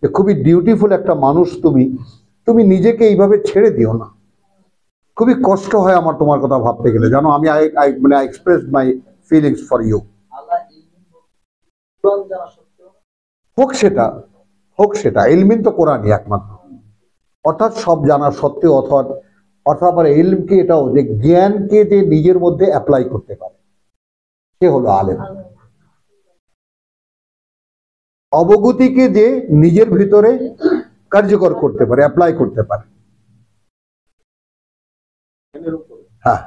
যে খুবই বিউটিফুল একটা মানুষ তুমি, তুমি নিজেকে এইভাবে ছেড়ে দিও না। খুবই কষ্ট হয় আমার তোমার কথা ভাবতে গেলে, জানো। আমি মানে I express my feelings for you. হোক সেটা, হোক সেটা, ইলমিন তো কোরআনই একমাত্র, অর্থাৎ সব জানা সত্ত্বেও, অর্থাৎ অর্থাৎ আবার ইলমকে এটাও, যে জ্ঞানকে যে নিজের মধ্যে অ্যাপ্লাই করতে পারে, সে হলো আলেম। অবগতিকে যে নিজের ভিতরে কার্যকর করতে পারে, অ্যাপ্লাই করতে পারে। হ্যাঁ,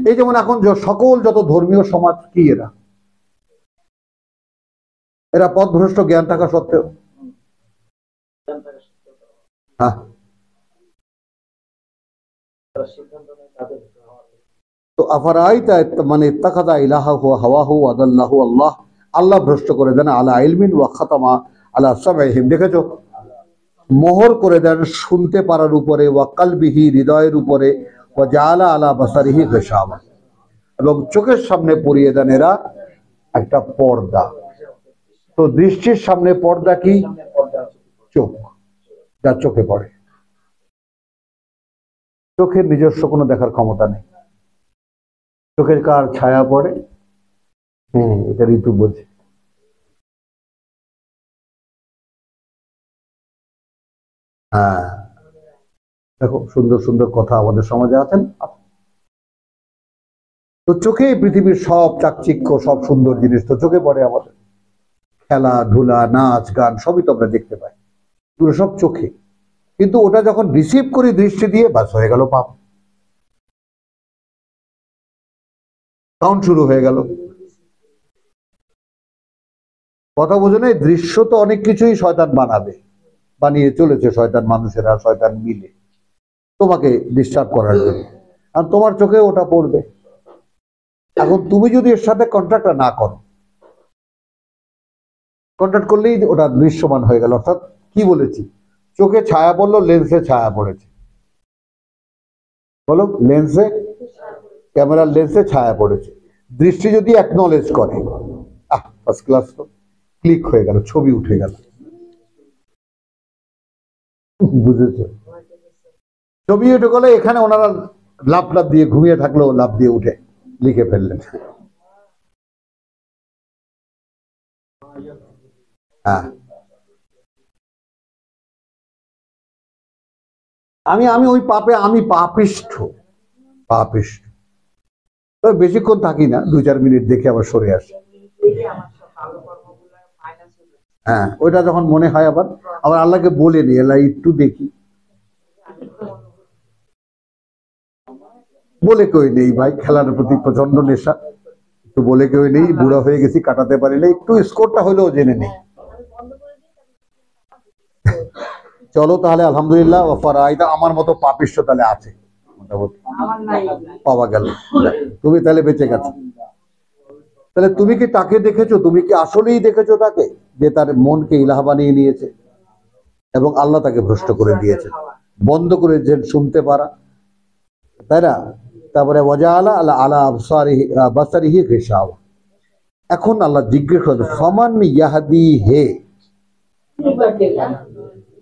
এই যেমন এখন সকল যত ধর্মীয় সমাজ কি, এরা এরা পথভ্রষ্ট জ্ঞান থাকা সত্ত্বেও। হ্যাঁ, তো আফারাইতা মানে ইত্তাখাযা ইলাহাহু হাওয়াহু ওয়া আদাল্লাহু আল্লাহ, আল্লাহ ভ্রষ্ট করে দেন আলা ইলমিন ওয়া খাতামা আলা সামঈহিম, দেখেছো, মোহর করে দেন শুনতে পারার উপরে, ওয়া কলবিহি, হৃদয়ের উপরে, ওয়া জাআলা আলা বাসারিহি গিশাওয়া, এবং চোখের সামনে পরিয়ে দেন এরা একটা পর্দা। তো দৃষ্টির সামনে পর্দা কি? চোখ, যা চোখে পড়ে। চোখের নিজস্ব কোনো দেখার ক্ষমতা নেই। চোখের কার ছায়া পড়ে, এটা ঋতু বোঝে। হ্যাঁ, দেখো সুন্দর সুন্দর কথা আমাদের সমাজে আছেন। তো চোখে পৃথিবীর সব চাকচিক্য, সব সুন্দর জিনিস তো চোখে পড়ে আমাদের। খেলাধুলা, নাচ গান সবই তো আমরা দেখতে পাই, এগুলো সব চোখে। কিন্তু ওটা যখন রিসিভ করি দৃষ্টি দিয়ে, বাস হয়ে গেল পাপ, কাউন্ট শুরু হয়ে গেল। কথা বোঝো না? দৃশ্য তো অনেক কিছুই শয়তান বানাবে, বানিয়ে চলেছে শয়তান, মানুষেরা শয়তান মিলে তোমাকে ডিস্টার্ব করার জন্য, আর তোমার চোখে ওটা পড়বে। এখন তুমি যদি এর সাথে কন্ট্রাক্ট না করো, কন্ট্রাক্ট করলেই ওটা দৃশ্যমান হয়ে গেল। অর্থাৎ কি বলেছি, চোখে ছায়া পড়লো, লেন্সে ছায়া পড়েছে, বলো, লেন্সে, ক্যামেরার লেন্সে ছায়া পড়েছে। দৃষ্টি যদি অ্যাকনলেজ করে, ফার্স্ট ক্লাস, তো ক্লিক হয়ে গেল, ছবি উঠে গেল। বুঝেছ? ছবি উঠে গেলে এখানে ওনারা লাভ লাভ দিয়ে ঘুমিয়ে থাকলেও লাভ দিয়ে উঠে লিখে ফেললেন। হ্যাঁ, আমি ওই পাপে, আমি পাপিষ্ঠ, পাপিষ্ঠ। তবে বেশিক্ষণ থাকি না, 2-4 মিনিট দেখে আবার সরে আসি। হ্যাঁ, ওইটা যখন মনে হয় আবার আবার আল্লাহকে বলে নি, আল্লাহ একটু দেখি, বলে কেউ নেই ভাই, খেলার প্রতি প্রচন্ড নেশা, একটু বলে কেউ নেই, বুড়া হয়ে গেছি, কাটাতে পারি না, একটু স্কোরটা হলেও জেনে নেই। চলো তাহলে, আলহামদুলিল্লাহ, আমার মতো পাপিষ্ঠ তাহলে আছে মোটামুটি, পাওয়া গেল। তুমি তাহলে বেঁচে গেছো। তাহলে তুমি কি তাকে দেখেছো? তুমি কি আসলেই দেখেছো তাকে, যে তার মনকে ইলাহ বানিয়ে নিয়েছে এবং আল্লাহ তাকে ভ্রষ্ট করে দিয়েছে, বন্ধ করে যে শুনতে পারা, তাই না? তারপরে ওয়াজাআলা আলা আলা বাসারিহি গিশাওয়া। এখন আল্লাহ জিজ্ঞেস করে, ফামান ইয়াহদি হে,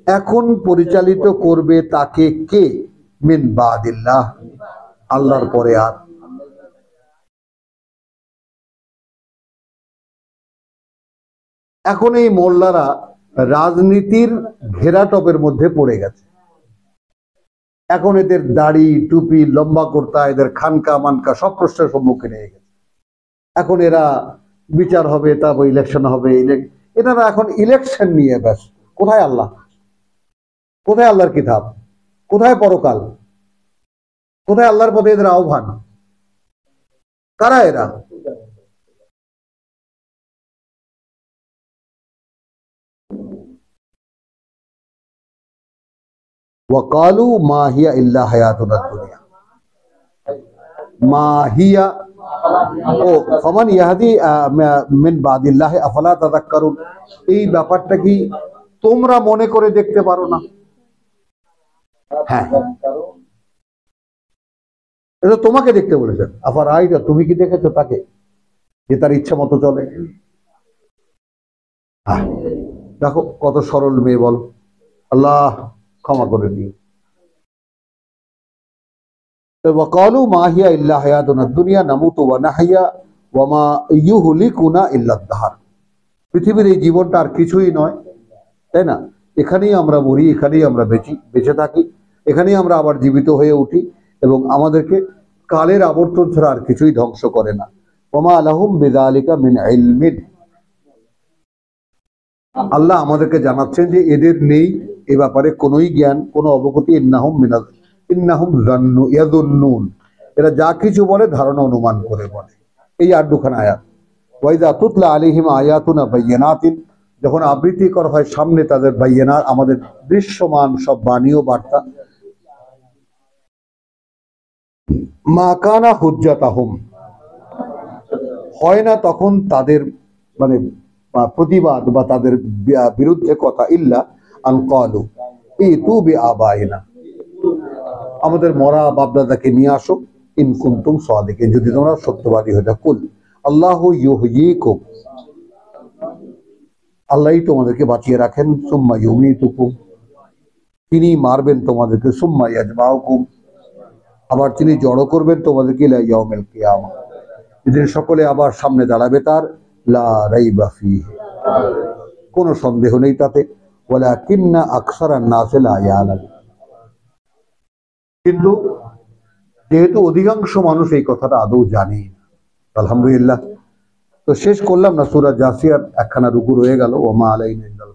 এখন পরিচালিত করবে তাকে কে, মিন বাদিল্লাহ, আল্লাহর পরে আর। এখন এই মোল্লারা রাজনীতির ঘেরাটপের মধ্যে পড়ে গেছে। এখন এদের দাড়ি টুপি লম্বা কর্তা, এদের খানকা মানকা সব প্রশ্নের সম্মুখীন হয়ে গেছে। এখন এরা বিচার হবে, তারপর ইলেকশন হবে, এনারা এখন ইলেকশন নিয়ে ব্যস্ত। কোথায় আল্লাহ? কোথায় আল্লাহর কিতাব? কোথায় পরকাল? কোথায় আল্লাহর পথে এদের আহ্বান? কারা এরা? ওয়াকালু মা হিয়া ইল্লা হায়াতুনা দুনিয়া, মা হিয়া, ও ফামান ইয়াহদি মিন বাদিল্লাহ আফালা তাযাক্কারুন, এই ব্যাপারটা কি তোমরা মনে করে দেখতে পারো না? হ্যাঁ, এটা তোমাকে দেখতে বলেছেন। আফার আইটা, তুমি কি দেখেছো তাকে যে তার ইচ্ছা মতো চলে? দেখো কত সরল মেয়ে, বল। আল্লাহ ক্ষমা করে দিও। ওয়াকালু মা হিয়া ইল্লা হায়াতুনা দুনিয়া নামুতু ওয়া নাহইয়া ওয়া মা ইউহলিকুনা ইল্লা দাহর। পৃথিবীর এই জীবনটা আর কিছুই নয়, তাই না? এখানেই আমরা মরি, এখানেই আমরা বেঁচে থাকি, এখানেই আমরা আবার জীবিত হয়ে উঠি, এবং আমাদেরকে কালের আবর্তন ছাড়া আর কিছুই ধ্বংস করে না। ওমা লাহুম বিযালিকা মিন ইলমিন। আল্লাহ আমাদেরকে জানাচ্ছেন যে এদের নেই এ ব্যাপারে কোনোই জ্ঞান, কোনো অবগতি। ইন্নাহুম ইয়াযুন্নুন, এরা যা কিছু বলে ধারণা অনুমান করে বলে। এই 8 আয়াত। ওয়াইদা তুতলা আলাইহিম আয়াতুনা বাইয়িনাতিন, যখন আবৃত্তি করা হয় সামনে তাদের বাইয়িনাত, আমাদের দৃশ্যমান সব বাণী ও বার্তা। মা কানা হুজ্জাতাহুম, হয় না তখন তাদের মানে প্রতিবাদ বা তাদের বিরুদ্ধে কথা, ইল্লা আন ক্বালু ইতু বিআবাইনা, আমাদের মরা বাপদাদাকে নিয়ে আসো, ইন কুনতুম সাদিকিন, যদি তোমরা সত্যবাদী হয়ে থাকো। কুল আল্লাহু ইউহয়িকুম, আল্লাহই তোমাদেরকে বাঁচিয়ে রাখেন। সুম্মা ইউমীতুকুম, তিনি মারবেন তোমাদেরকে। সুম্মা ইয়াজমাউকুম, আবার তিনি জড়ো করবেন তোমাদেরকে ইলা ইয়াউমিল কিয়ামা, যেদিন সকলে আবার সামনে দাঁড়াবে তার। লা রাইবা ফীহি, কোনো সন্দেহ নেই তাতে। ওয়ালাকিন্না আকসারান নাসি লা ইয়ালামুন, কিন্তু যেহেতু অধিকাংশ মানুষ এই কথাটা আদৌ জানে না। আলহামদুলিল্লাহ। তো শেষ করলাম না, সূরা জাসিয়ার 1খানা রুকু রয়ে গেল। ওয়া মা আলাইনা ইল্লাল